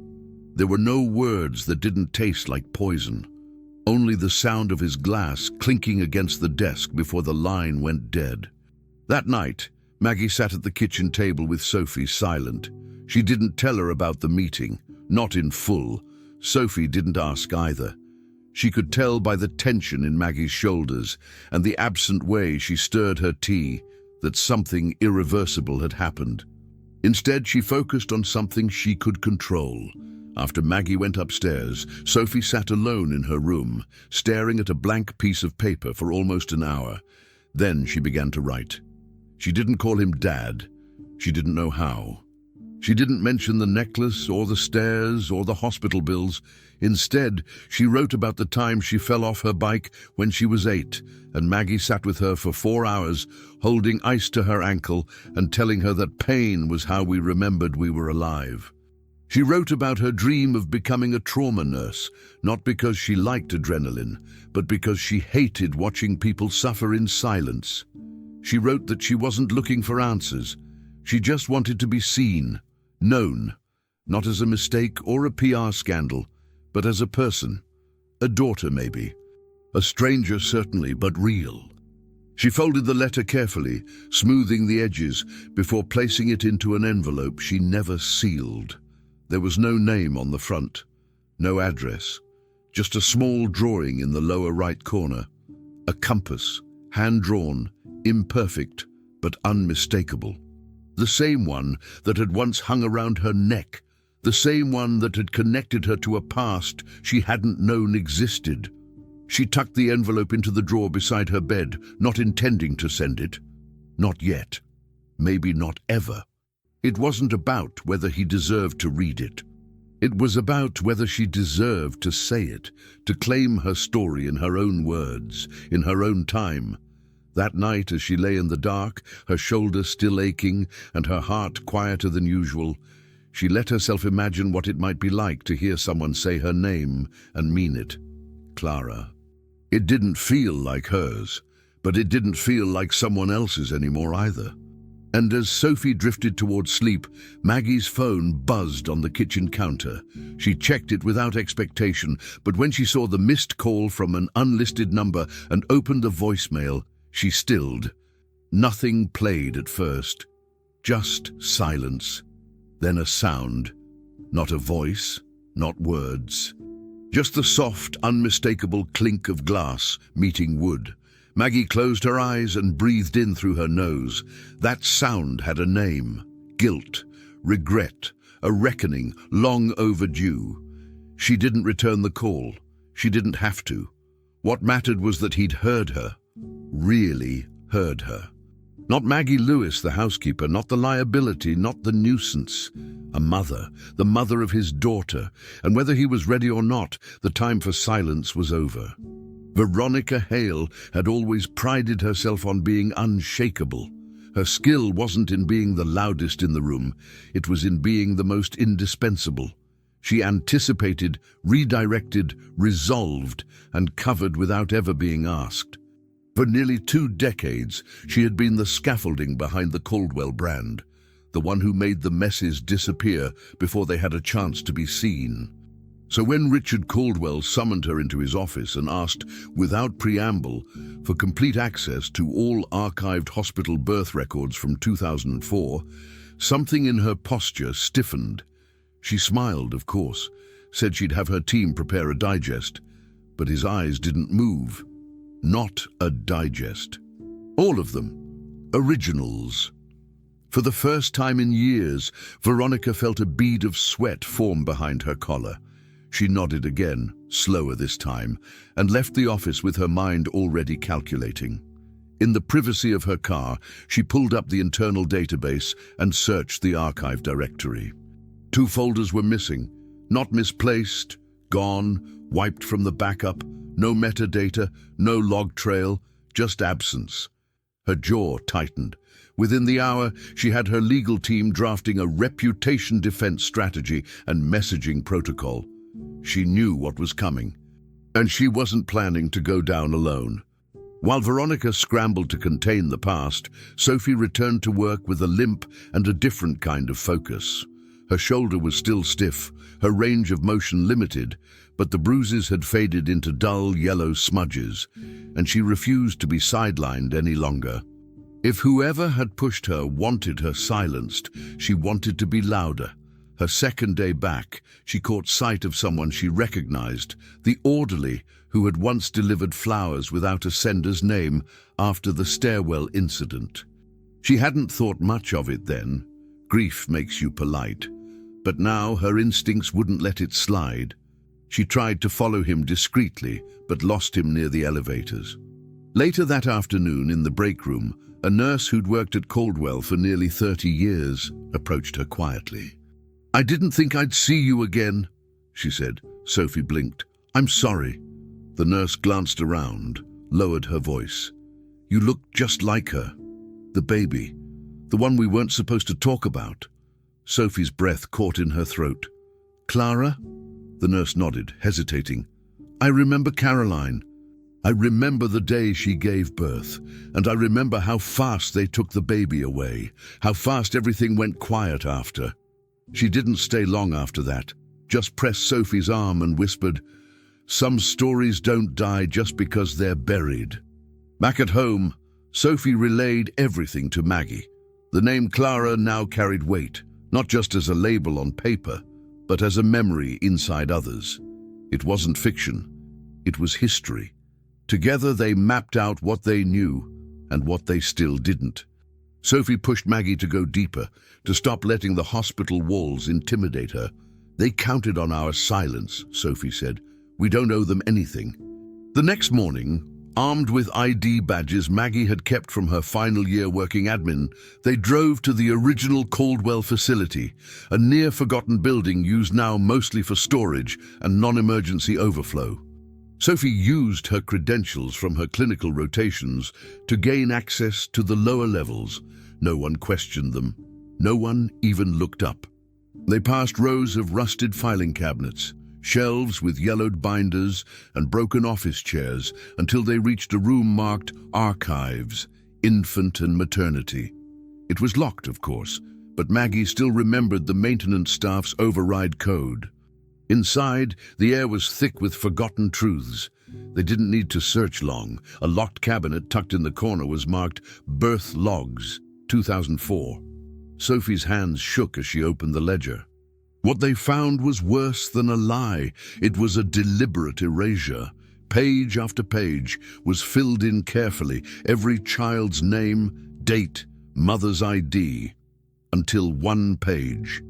There were no words that didn't taste like poison. Only the sound of his glass clinking against the desk before the line went dead. That night, Maggie sat at the kitchen table with Sophie, silent. She didn't tell her about the meeting, not in full. Sophie didn't ask either. She could tell by the tension in Maggie's shoulders and the absent way she stirred her tea that something irreversible had happened. Instead, she focused on something she could control. After Maggie went upstairs, Sophie sat alone in her room, staring at a blank piece of paper for almost an hour. Then she began to write. She didn't call him Dad. She didn't know how. She didn't mention the necklace or the stairs or the hospital bills. Instead, she wrote about the time she fell off her bike when she was 8, and Maggie sat with her for 4 hours, holding ice to her ankle and telling her that pain was how we remembered we were alive. She wrote about her dream of becoming a trauma nurse, not because she liked adrenaline, but because she hated watching people suffer in silence. She wrote that she wasn't looking for answers. She just wanted to be seen, known, not as a mistake or a PR scandal, but as a person, a daughter maybe, a stranger certainly, but real. She folded the letter carefully, smoothing the edges, before placing it into an envelope she never sealed. There was no name on the front, no address, just a small drawing in the lower right corner. A compass, hand-drawn, imperfect, but unmistakable. The same one that had once hung around her neck, the same one that had connected her to a past she hadn't known existed. She tucked the envelope into the drawer beside her bed, not intending to send it. Not yet. Maybe not ever. It wasn't about whether he deserved to read it. It was about whether she deserved to say it, to claim her story in her own words, in her own time. That night, as she lay in the dark, her shoulder still aching and her heart quieter than usual, she let herself imagine what it might be like to hear someone say her name and mean it. Clara. It didn't feel like hers, but it didn't feel like someone else's anymore either. And as Sophie drifted towards sleep, Maggie's phone buzzed on the kitchen counter. She checked it without expectation, but when she saw the missed call from an unlisted number and opened the voicemail, she stilled. Nothing played at first. Just silence. Then a sound. Not a voice, not words. Just the soft, unmistakable clink of glass meeting wood. Maggie closed her eyes and breathed in through her nose. That sound had a name. Guilt, regret, a reckoning long overdue. She didn't return the call. She didn't have to. What mattered was that he'd heard her. Really heard her. Not Maggie Lewis, the housekeeper, not the liability, not the nuisance. A mother, the mother of his daughter, and whether he was ready or not, the time for silence was over. Veronica Hale had always prided herself on being unshakable. Her skill wasn't in being the loudest in the room, it was in being the most indispensable. She anticipated, redirected, resolved, and covered without ever being asked. For nearly 2 decades, she had been the scaffolding behind the Caldwell brand, the one who made the messes disappear before they had a chance to be seen. So when Richard Caldwell summoned her into his office and asked, without preamble, for complete access to all archived hospital birth records from 2004, something in her posture stiffened. She smiled, of course, said she'd have her team prepare a digest, but his eyes didn't move. Not a digest. All of them. Originals. For the first time in years, Veronica felt a bead of sweat form behind her collar. She nodded again, slower this time, and left the office with her mind already calculating. In the privacy of her car, she pulled up the internal database and searched the archive directory. 2 folders were missing, not misplaced, gone, wiped from the backup, no metadata, no log trail, just absence. Her jaw tightened. Within the hour, she had her legal team drafting a reputation defense strategy and messaging protocol. She knew what was coming, and she wasn't planning to go down alone. While Veronica scrambled to contain the past, Sophie returned to work with a limp and a different kind of focus. Her shoulder was still stiff, her range of motion limited, but the bruises had faded into dull yellow smudges, and she refused to be sidelined any longer. If whoever had pushed her wanted her silenced, she wanted to be louder. Her second day back, she caught sight of someone she recognized, the orderly who had once delivered flowers without a sender's name after the stairwell incident. She hadn't thought much of it then. Grief makes you polite. But now her instincts wouldn't let it slide. She tried to follow him discreetly, but lost him near the elevators. Later that afternoon, in the break room, a nurse who'd worked at Caldwell for nearly 30 years approached her quietly. "I didn't think I'd see you again," she said. Sophie blinked. "I'm sorry." The nurse glanced around, lowered her voice. "You look just like her. The baby. The one we weren't supposed to talk about." Sophie's breath caught in her throat. "Clara?" The nurse nodded, hesitating. "I remember Caroline. I remember the day she gave birth, and I remember how fast they took the baby away, how fast everything went quiet after." She didn't stay long after that, just pressed Sophie's arm and whispered, "Some stories don't die just because they're buried." Back at home, Sophie relayed everything to Maggie. The name Clara now carried weight, not just as a label on paper, but as a memory inside others. It wasn't fiction, it was history. Together they mapped out what they knew and what they still didn't. Sophie pushed Maggie to go deeper, to stop letting the hospital walls intimidate her. "They counted on our silence," Sophie said. "We don't owe them anything." The next morning, armed with ID badges Maggie had kept from her final year working admin, they drove to the original Caldwell facility, a near-forgotten building used now mostly for storage and non-emergency overflow. Sophie used her credentials from her clinical rotations to gain access to the lower levels. No one questioned them. No one even looked up. They passed rows of rusted filing cabinets, shelves with yellowed binders and broken office chairs until they reached a room marked Archives, Infant and Maternity. It was locked, of course, but Maggie still remembered the maintenance staff's override code. Inside, the air was thick with forgotten truths. They didn't need to search long. A locked cabinet tucked in the corner was marked Birth Logs, 2004. Sophie's hands shook as she opened the ledger. What they found was worse than a lie. It was a deliberate erasure. Page after page was filled in carefully, every child's name, date, mother's ID, until one page.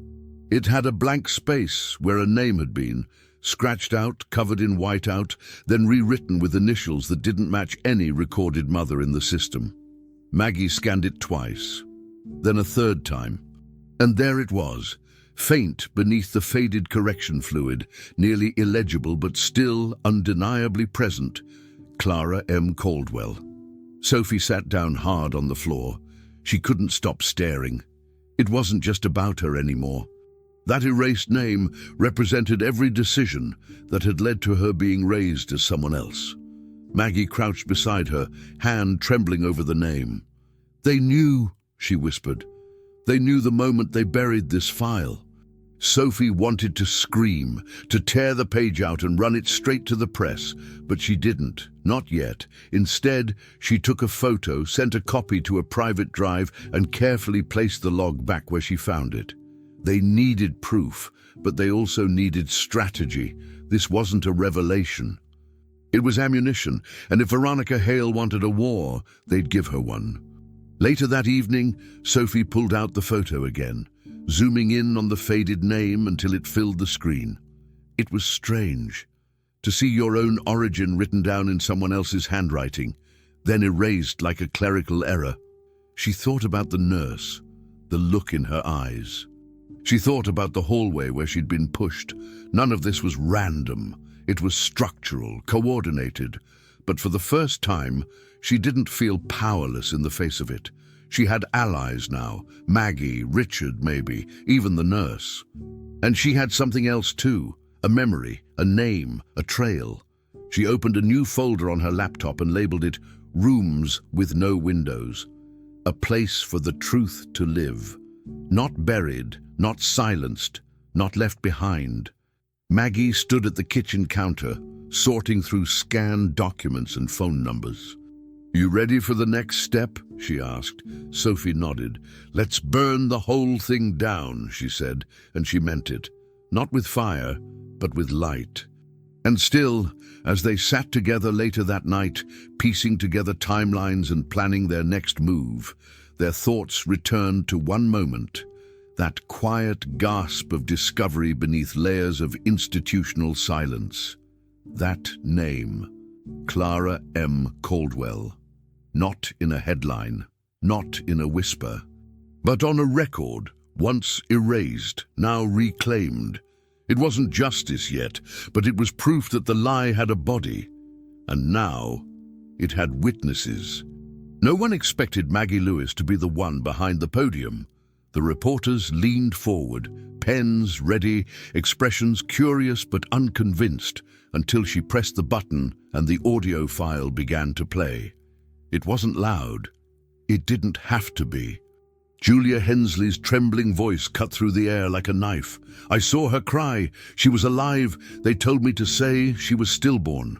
It had a blank space where a name had been, scratched out, covered in whiteout, then rewritten with initials that didn't match any recorded mother in the system. Maggie scanned it twice, then a third time, and there it was, faint beneath the faded correction fluid, nearly illegible but still undeniably present, Clara M. Caldwell. Sophie sat down hard on the floor. She couldn't stop staring. It wasn't just about her anymore. That erased name represented every decision that had led to her being raised as someone else. Maggie crouched beside her, hand trembling over the name. "They knew," she whispered. "They knew the moment they buried this file." Sophie wanted to scream, to tear the page out and run it straight to the press, but she didn't, not yet. Instead, she took a photo, sent a copy to a private drive, and carefully placed the log back where she found it. They needed proof, but they also needed strategy. This wasn't a revelation. It was ammunition, and if Veronica Hale wanted a war, they'd give her one. Later that evening, Sophie pulled out the photo again, zooming in on the faded name until it filled the screen. It was strange to see your own origin written down in someone else's handwriting, then erased like a clerical error. She thought about the nurse, the look in her eyes. She thought about the hallway where she'd been pushed. None of this was random. It was structural, coordinated. But for the first time, she didn't feel powerless in the face of it. She had allies now, Maggie, Richard maybe, even the nurse. And she had something else too, a memory, a name, a trail. She opened a new folder on her laptop and labeled it Rooms with No Windows. A place for the truth to live. Not buried, not silenced, not left behind. Maggie stood at the kitchen counter, sorting through scanned documents and phone numbers. "You ready for the next step?" she asked. Sophie nodded. "Let's burn the whole thing down," she said, and she meant it. Not with fire, but with light. And still, as they sat together later that night, piecing together timelines and planning their next move, their thoughts returned to one moment, that quiet gasp of discovery beneath layers of institutional silence. That name, Clara M. Caldwell. Not in a headline, not in a whisper, but on a record, once erased, now reclaimed. It wasn't justice yet, but it was proof that the lie had a body. And now, it had witnesses. No one expected Maggie Lewis to be the one behind the podium. The reporters leaned forward, pens ready, expressions curious but unconvinced, until she pressed the button and the audio file began to play. It wasn't loud. It didn't have to be. Julia Hensley's trembling voice cut through the air like a knife. "I saw her cry. She was alive. They told me to say she was stillborn."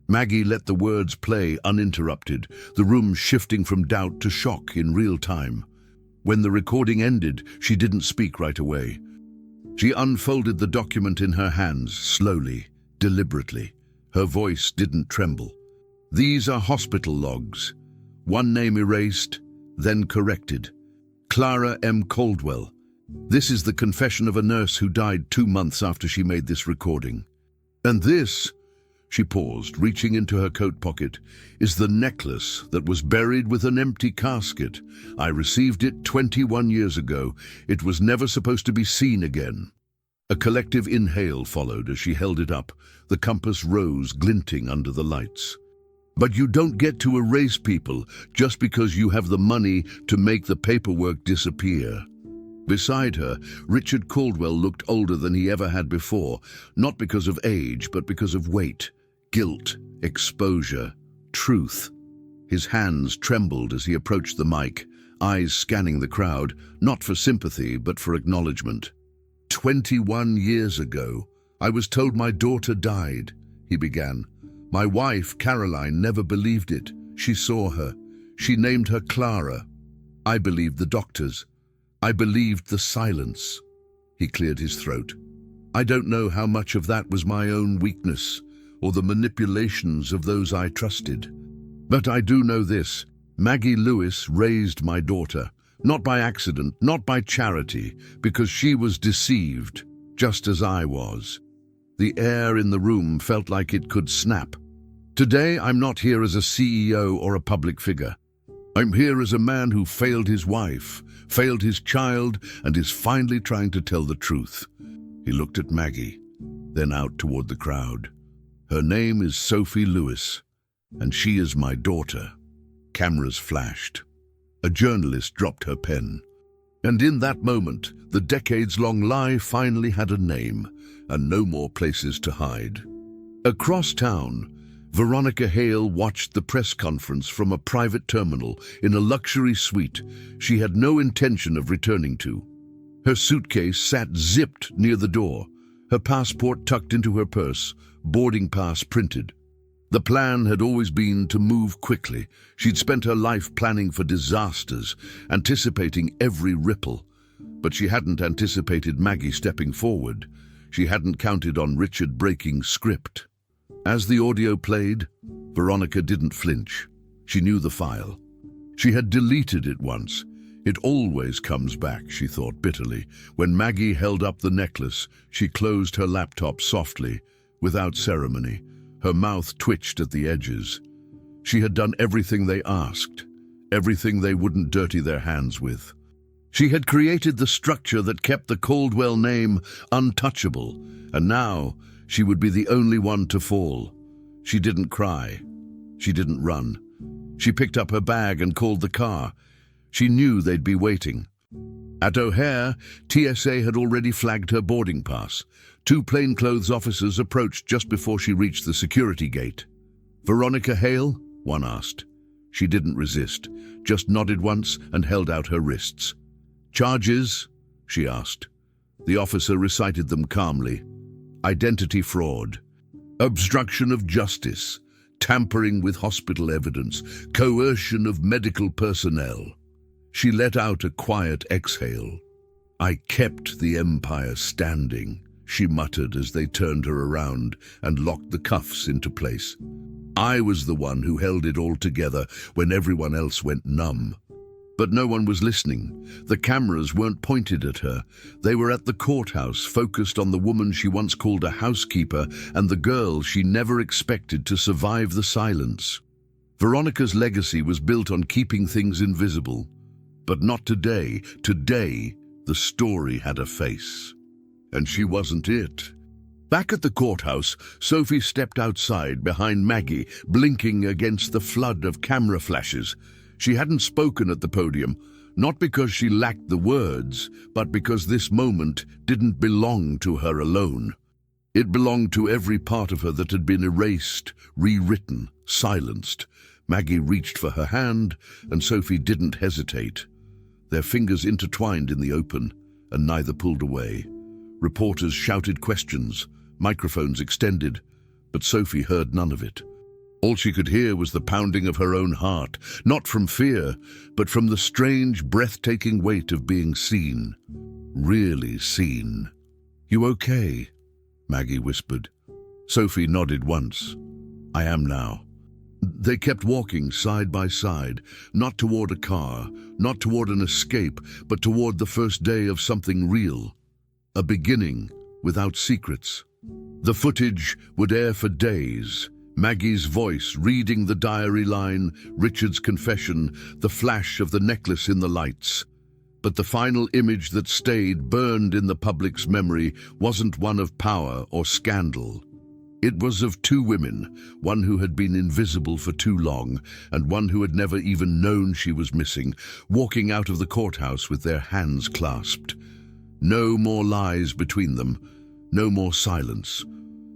Maggie let the words play uninterrupted, the room shifting from doubt to shock in real time. When the recording ended, she didn't speak right away. She unfolded the document in her hands, slowly, deliberately. Her voice didn't tremble. "These are hospital logs. One name erased, then corrected. Clara M. Caldwell. This is the confession of a nurse who died 2 months after she made this recording. And this," She paused, reaching into her coat pocket. "Is the necklace that was buried with an empty casket. I received it 21 years ago. It was never supposed to be seen again." A collective inhale followed as she held it up, the compass rose glinting under the lights. "But you don't get to erase people just because you have the money to make the paperwork disappear." Beside her, Richard Caldwell looked older than he ever had before, not because of age, but because of weight, guilt, exposure, truth. His hands trembled as he approached the mic, eyes scanning the crowd, not for sympathy, but for acknowledgement. 21 years ago, I was told my daughter died," he began. "My wife, Caroline, never believed it. She saw her. She named her Clara. I believed the doctors. I believed the silence." He cleared his throat. "I don't know how much of that was my own weakness or the manipulations of those I trusted. But I do know this. Maggie Lewis raised my daughter. Not by accident, not by charity, because she was deceived, just as I was." The air in the room felt like it could snap. "Today, I'm not here as a CEO or a public figure. I'm here as a man who failed his wife, failed his child, and is finally trying to tell the truth." He looked at Maggie, then out toward the crowd. "Her name is Sophie Lewis, and she is my daughter." Cameras flashed. A journalist dropped her pen. And in that moment, the decades-long lie finally had a name, and no more places to hide. Across town, Veronica Hale watched the press conference from a private terminal in a luxury suite she had no intention of returning to. Her suitcase sat zipped near the door, her passport tucked into her purse, boarding pass printed. The plan had always been to move quickly. She'd spent her life planning for disasters, anticipating every ripple. But she hadn't anticipated Maggie stepping forward. She hadn't counted on Richard breaking script. As the audio played, Veronica didn't flinch. She knew the file. She had deleted it once. It always comes back, she thought bitterly. When Maggie held up the necklace, she closed her laptop softly, without ceremony. Her mouth twitched at the edges. She had done everything they asked, everything they wouldn't dirty their hands with. She had created the structure that kept the Caldwell name untouchable, and now she would be the only one to fall. She didn't cry. She didn't run. She picked up her bag and called the car. She knew they'd be waiting. At O'Hare, TSA had already flagged her boarding pass. 2 plainclothes officers approached just before she reached the security gate. "Veronica Hale?" one asked. She didn't resist, just nodded once and held out her wrists. "Charges?" she asked. The officer recited them calmly. Identity fraud, obstruction of justice, tampering with hospital evidence, coercion of medical personnel. She let out a quiet exhale. "I kept the empire standing," she muttered as they turned her around and locked the cuffs into place. "I was the one who held it all together when everyone else went numb." But no one was listening. The cameras weren't pointed at her. They were at the courthouse, focused on the woman she once called a housekeeper and the girl she never expected to survive the silence. Veronica's legacy was built on keeping things invisible. But not today. Today, the story had a face. And she wasn't it. Back at the courthouse, Sophie stepped outside behind Maggie, blinking against the flood of camera flashes. She hadn't spoken at the podium, not because she lacked the words, but because this moment didn't belong to her alone. It belonged to every part of her that had been erased, rewritten, silenced. Maggie reached for her hand, and Sophie didn't hesitate. Their fingers intertwined in the open, and neither pulled away. Reporters shouted questions, microphones extended, but Sophie heard none of it. All she could hear was the pounding of her own heart, not from fear, but from the strange, breathtaking weight of being seen. Really seen. "You okay?" Maggie whispered. Sophie nodded once. "I am now." They kept walking side by side, not toward a car, not toward an escape, but toward the first day of something real. A beginning without secrets. The footage would air for days. Maggie's voice reading the diary line, Richard's confession, the flash of the necklace in the lights. But the final image that stayed burned in the public's memory wasn't one of power or scandal. It was of two women, one who had been invisible for too long, and one who had never even known she was missing, walking out of the courthouse with their hands clasped. No more lies between them, no more silence,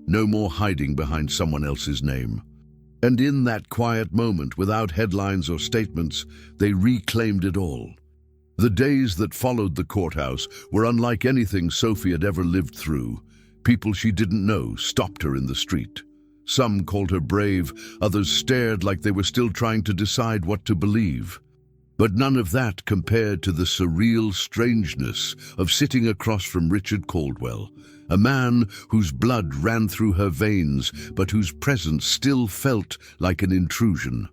no more hiding behind someone else's name. And in that quiet moment, without headlines or statements, they reclaimed it all. The days that followed the courthouse were unlike anything Sophie had ever lived through. People she didn't know stopped her in the street. Some called her brave, others stared like they were still trying to decide what to believe. But none of that compared to the surreal strangeness of sitting across from Richard Caldwell, a man whose blood ran through her veins, but whose presence still felt like an intrusion.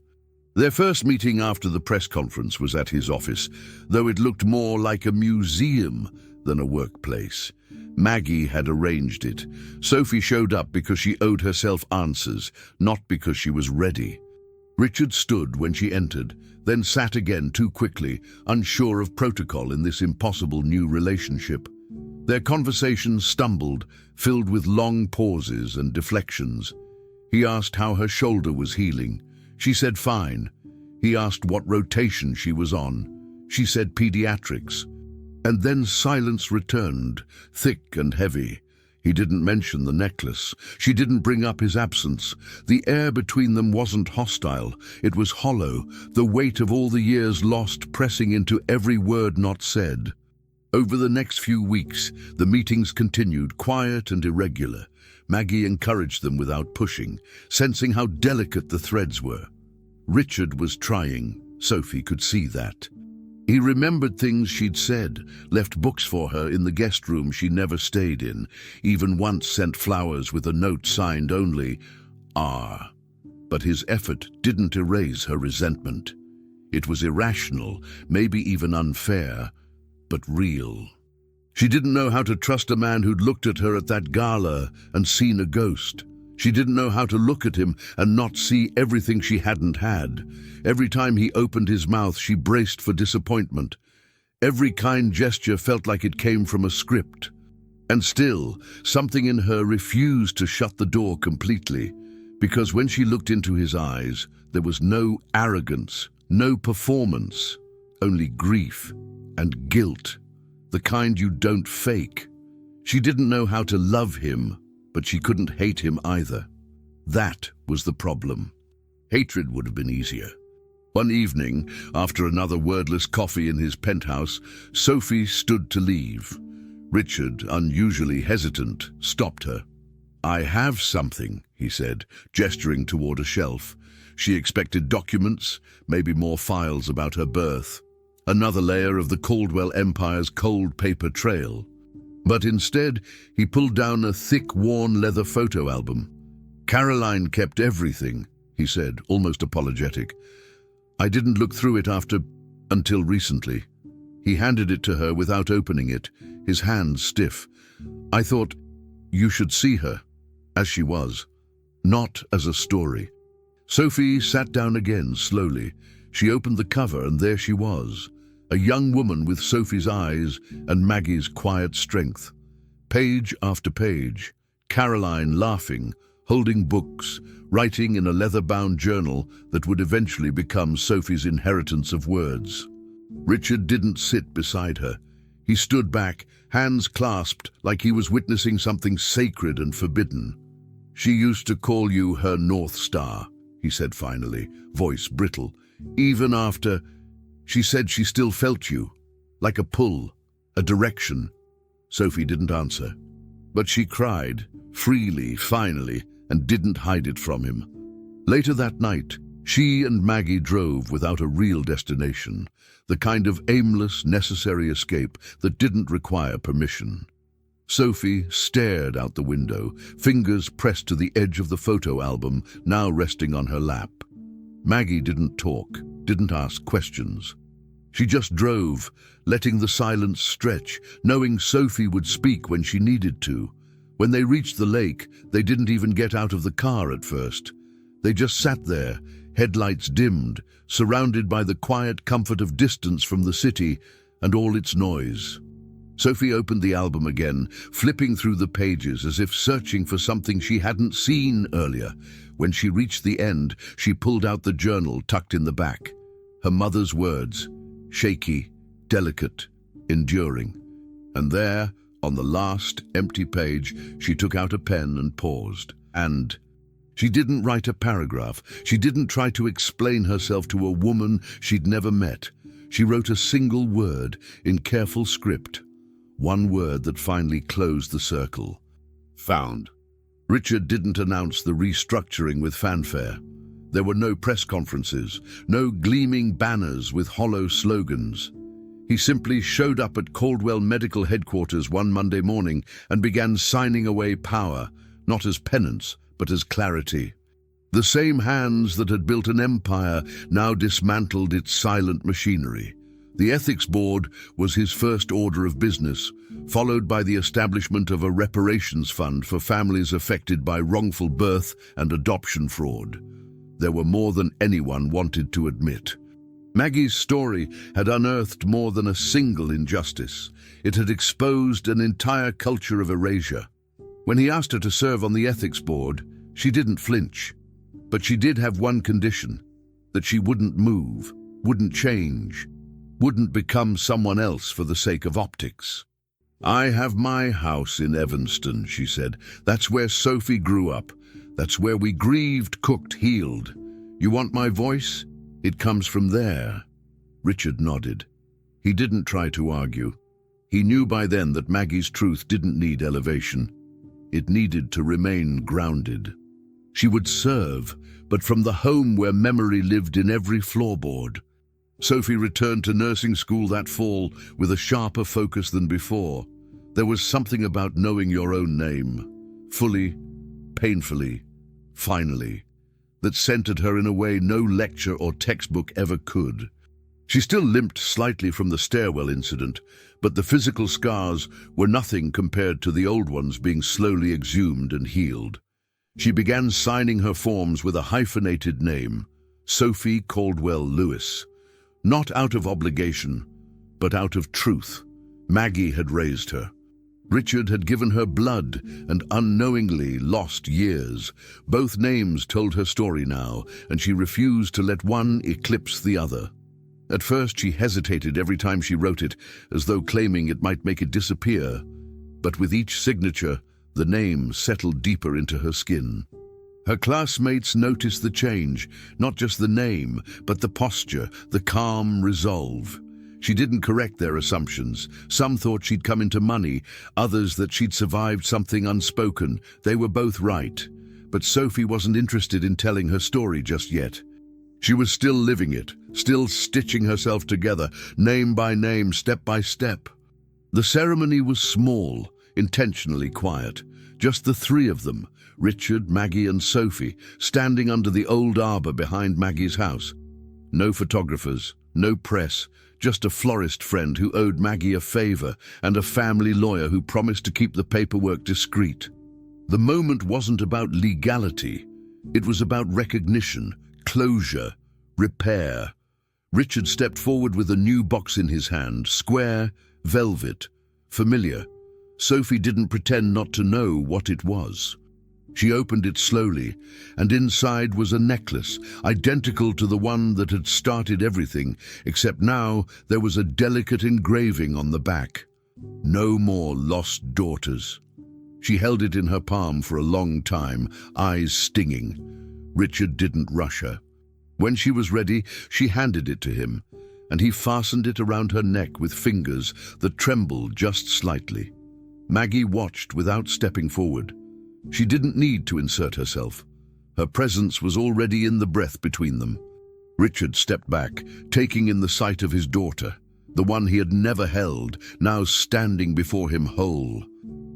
Their first meeting after the press conference was at his office, though it looked more like a museum than a workplace. Maggie had arranged it. Sophie showed up because she owed herself answers, not because she was ready. Richard stood when she entered, then sat again too quickly, unsure of protocol in this impossible new relationship. Their conversation stumbled, filled with long pauses and deflections. He asked how her shoulder was healing. She said fine. He asked what rotation she was on. She said pediatrics. And then silence returned, thick and heavy. He didn't mention the necklace. She didn't bring up his absence. The air between them wasn't hostile. It was hollow, the weight of all the years lost pressing into every word not said. Over the next few weeks, the meetings continued, quiet and irregular. Maggie encouraged them without pushing, sensing how delicate the threads were. Richard was trying. Sophie could see that. He remembered things she'd said, left books for her in the guest room she never stayed in, even once sent flowers with a note signed only R. But his effort didn't erase her resentment. It was irrational, maybe even unfair, but real. She didn't know how to trust a man who'd looked at her at that gala and seen a ghost. She didn't know how to look at him and not see everything she hadn't had. Every time he opened his mouth, she braced for disappointment. Every kind gesture felt like it came from a script. And still, something in her refused to shut the door completely, because when she looked into his eyes, there was no arrogance, no performance, only grief and guilt, the kind you don't fake. She didn't know how to love him, but she couldn't hate him either. That was the problem. Hatred would have been easier. One evening, after another wordless coffee in his penthouse, Sophie stood to leave. Richard, unusually hesitant, stopped her. "I have something," he said, gesturing toward a shelf. She expected documents, maybe more files about her birth, another layer of the Caldwell Empire's cold paper trail. But instead, he pulled down a thick, worn leather photo album. "Caroline kept everything," he said, almost apologetic. "I didn't look through it until recently." He handed it to her without opening it, his hands stiff. "I thought you should see her, as she was, not as a story." Sophie sat down again, slowly. She opened the cover, and there she was. A young woman with Sophie's eyes and Maggie's quiet strength. Page after page, Caroline laughing, holding books, writing in a leather-bound journal that would eventually become Sophie's inheritance of words. Richard didn't sit beside her. He stood back, hands clasped, like he was witnessing something sacred and forbidden. "She used to call you her North Star," he said finally, voice brittle. "Even after... She said she still felt you, like a pull, a direction." Sophie didn't answer, but she cried, freely, finally, and didn't hide it from him. Later that night, she and Maggie drove without a real destination, the kind of aimless, necessary escape that didn't require permission. Sophie stared out the window, fingers pressed to the edge of the photo album, now resting on her lap. Maggie didn't talk, didn't ask questions. She just drove, letting the silence stretch, knowing Sophie would speak when she needed to, When they reached the lake, they didn't even get out of the car at first. They just sat there, headlights dimmed, surrounded by the quiet comfort of distance from the city and all its noise. Sophie opened the album again, flipping through the pages as if searching for something she hadn't seen earlier. When she reached the end, she pulled out the journal tucked in the back. Her mother's words, shaky, delicate, enduring. And there, on the last empty page, she took out a pen and paused. And she didn't write a paragraph. She didn't try to explain herself to a woman she'd never met. She wrote a single word in careful script. One word that finally closed the circle. Found. Richard didn't announce the restructuring with fanfare. There were no press conferences, no gleaming banners with hollow slogans. He simply showed up at Caldwell Medical Headquarters one Monday morning and began signing away power, not as penance, but as clarity. The same hands that had built an empire now dismantled its silent machinery. The ethics board was his first order of business, followed by the establishment of a reparations fund for families affected by wrongful birth and adoption fraud. There were more than anyone wanted to admit. Maggie's story had unearthed more than a single injustice. It had exposed an entire culture of erasure. When he asked her to serve on the ethics board, she didn't flinch. But she did have one condition, that she wouldn't move, wouldn't change, wouldn't become someone else for the sake of optics. "I have my house in Evanston," she said. "That's where Sophie grew up. That's where we grieved, cooked, healed. You want my voice? It comes from there." Richard nodded. He didn't try to argue. He knew by then that Maggie's truth didn't need elevation. It needed to remain grounded. She would serve, but from the home where memory lived in every floorboard. Sophie returned to nursing school that fall with a sharper focus than before. There was something about knowing your own name, fully, painfully, finally, that centered her in a way no lecture or textbook ever could. She still limped slightly from the stairwell incident, but the physical scars were nothing compared to the old ones being slowly exhumed and healed. She began signing her forms with a hyphenated name, Sophie Caldwell Lewis. Not out of obligation, but out of truth. Maggie had raised her. Richard had given her blood and unknowingly lost years. Both names told her story now, and she refused to let one eclipse the other. At first she hesitated every time she wrote it, as though claiming it might make it disappear. But with each signature, the name settled deeper into her skin. Her classmates noticed the change, not just the name, but the posture, the calm resolve. She didn't correct their assumptions. Some thought she'd come into money, others that she'd survived something unspoken. They were both right. But Sophie wasn't interested in telling her story just yet. She was still living it, still stitching herself together, name by name, step by step. The ceremony was small, intentionally quiet. Just the three of them, Richard, Maggie and Sophie, standing under the old arbor behind Maggie's house. No photographers, no press, just a florist friend who owed Maggie a favor and a family lawyer who promised to keep the paperwork discreet. The moment wasn't about legality. It was about recognition, closure, repair. Richard stepped forward with a new box in his hand, square, velvet, familiar. Sophie didn't pretend not to know what it was. She opened it slowly, and inside was a necklace, identical to the one that had started everything, except now there was a delicate engraving on the back. No more lost daughters. She held it in her palm for a long time, eyes stinging. Richard didn't rush her. When she was ready, she handed it to him, and he fastened it around her neck with fingers that trembled just slightly. Maggie watched without stepping forward. She didn't need to insert herself. Her presence was already in the breath between them. Richard stepped back, taking in the sight of his daughter, the one he had never held, now standing before him whole.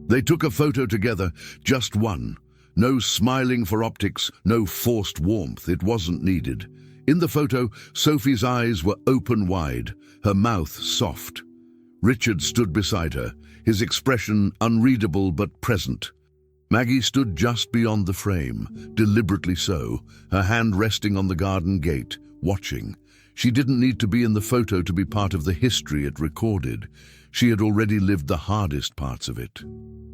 They took a photo together, just one. No smiling for optics, no forced warmth. It wasn't needed. In the photo, Sophie's eyes were open wide, her mouth soft. Richard stood beside her, his expression unreadable but present. Maggie stood just beyond the frame, deliberately so, her hand resting on the garden gate, watching. She didn't need to be in the photo to be part of the history it recorded. She had already lived the hardest parts of it.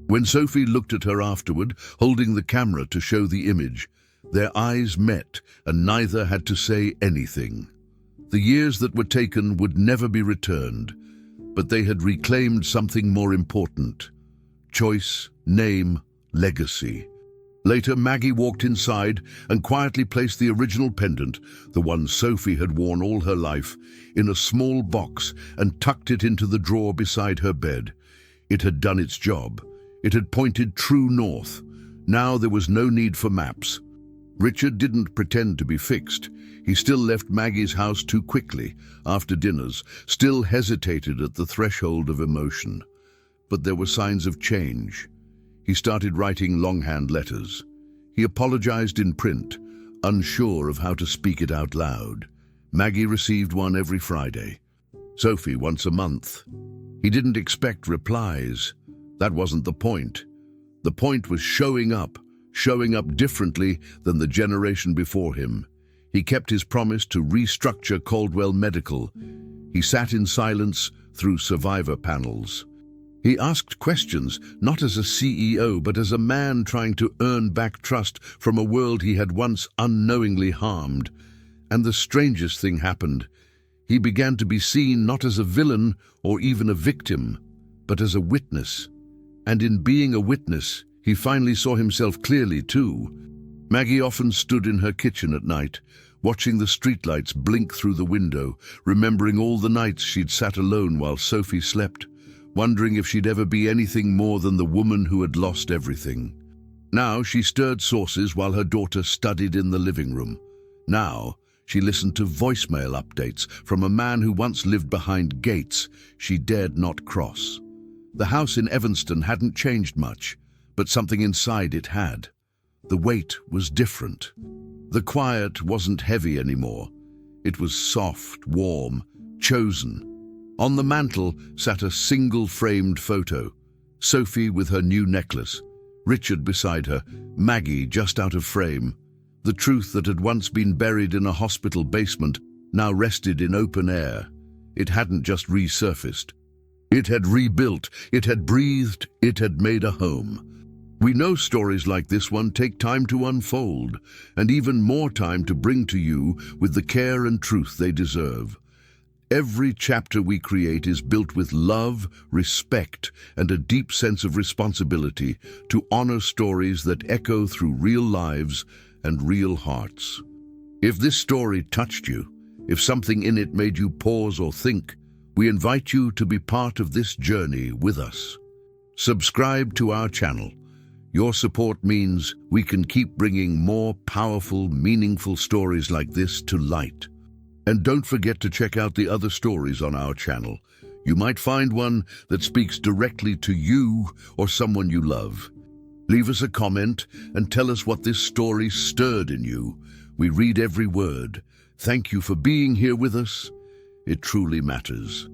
When Sophie looked at her afterward, holding the camera to show the image, their eyes met and neither had to say anything. The years that were taken would never be returned, but they had reclaimed something more important: choice, name, legacy. Later, Maggie walked inside and quietly placed the original pendant, the one Sophie had worn all her life, in a small box and tucked it into the drawer beside her bed. It had done its job. It had pointed true north. Now there was no need for maps. Richard didn't pretend to be fixed. He still left Maggie's house too quickly, after dinners, still hesitated at the threshold of emotion. But there were signs of change. He started writing longhand letters. He apologized in print, unsure of how to speak it out loud. Maggie received one every Friday. Sophie once a month. He didn't expect replies. That wasn't the point. The point was showing up differently than the generation before him. He kept his promise to restructure Caldwell Medical. He sat in silence through survivor panels. He asked questions, not as a CEO, but as a man trying to earn back trust from a world he had once unknowingly harmed. And the strangest thing happened. He began to be seen not as a villain or even a victim, but as a witness. And in being a witness, he finally saw himself clearly too. Maggie often stood in her kitchen at night, watching the streetlights blink through the window, remembering all the nights she'd sat alone while Sophie slept, wondering if she'd ever be anything more than the woman who had lost everything. Now she stirred sauces while her daughter studied in the living room. Now she listened to voicemail updates from a man who once lived behind gates she dared not cross. The house in Evanston hadn't changed much, but something inside it had. The weight was different. The quiet wasn't heavy anymore. It was soft, warm, chosen. On the mantel sat a single-framed photo. Sophie with her new necklace, Richard beside her, Maggie just out of frame. The truth that had once been buried in a hospital basement now rested in open air. It hadn't just resurfaced. It had rebuilt, it had breathed, it had made a home. We know stories like this one take time to unfold, and even more time to bring to you with the care and truth they deserve. Every chapter we create is built with love, respect, and a deep sense of responsibility to honor stories that echo through real lives and real hearts. If this story touched you, if something in it made you pause or think, we invite you to be part of this journey with us. Subscribe to our channel. Your support means we can keep bringing more powerful, meaningful stories like this to light. And don't forget to check out the other stories on our channel. You might find one that speaks directly to you or someone you love. Leave us a comment and tell us what this story stirred in you. We read every word. Thank you for being here with us. It truly matters.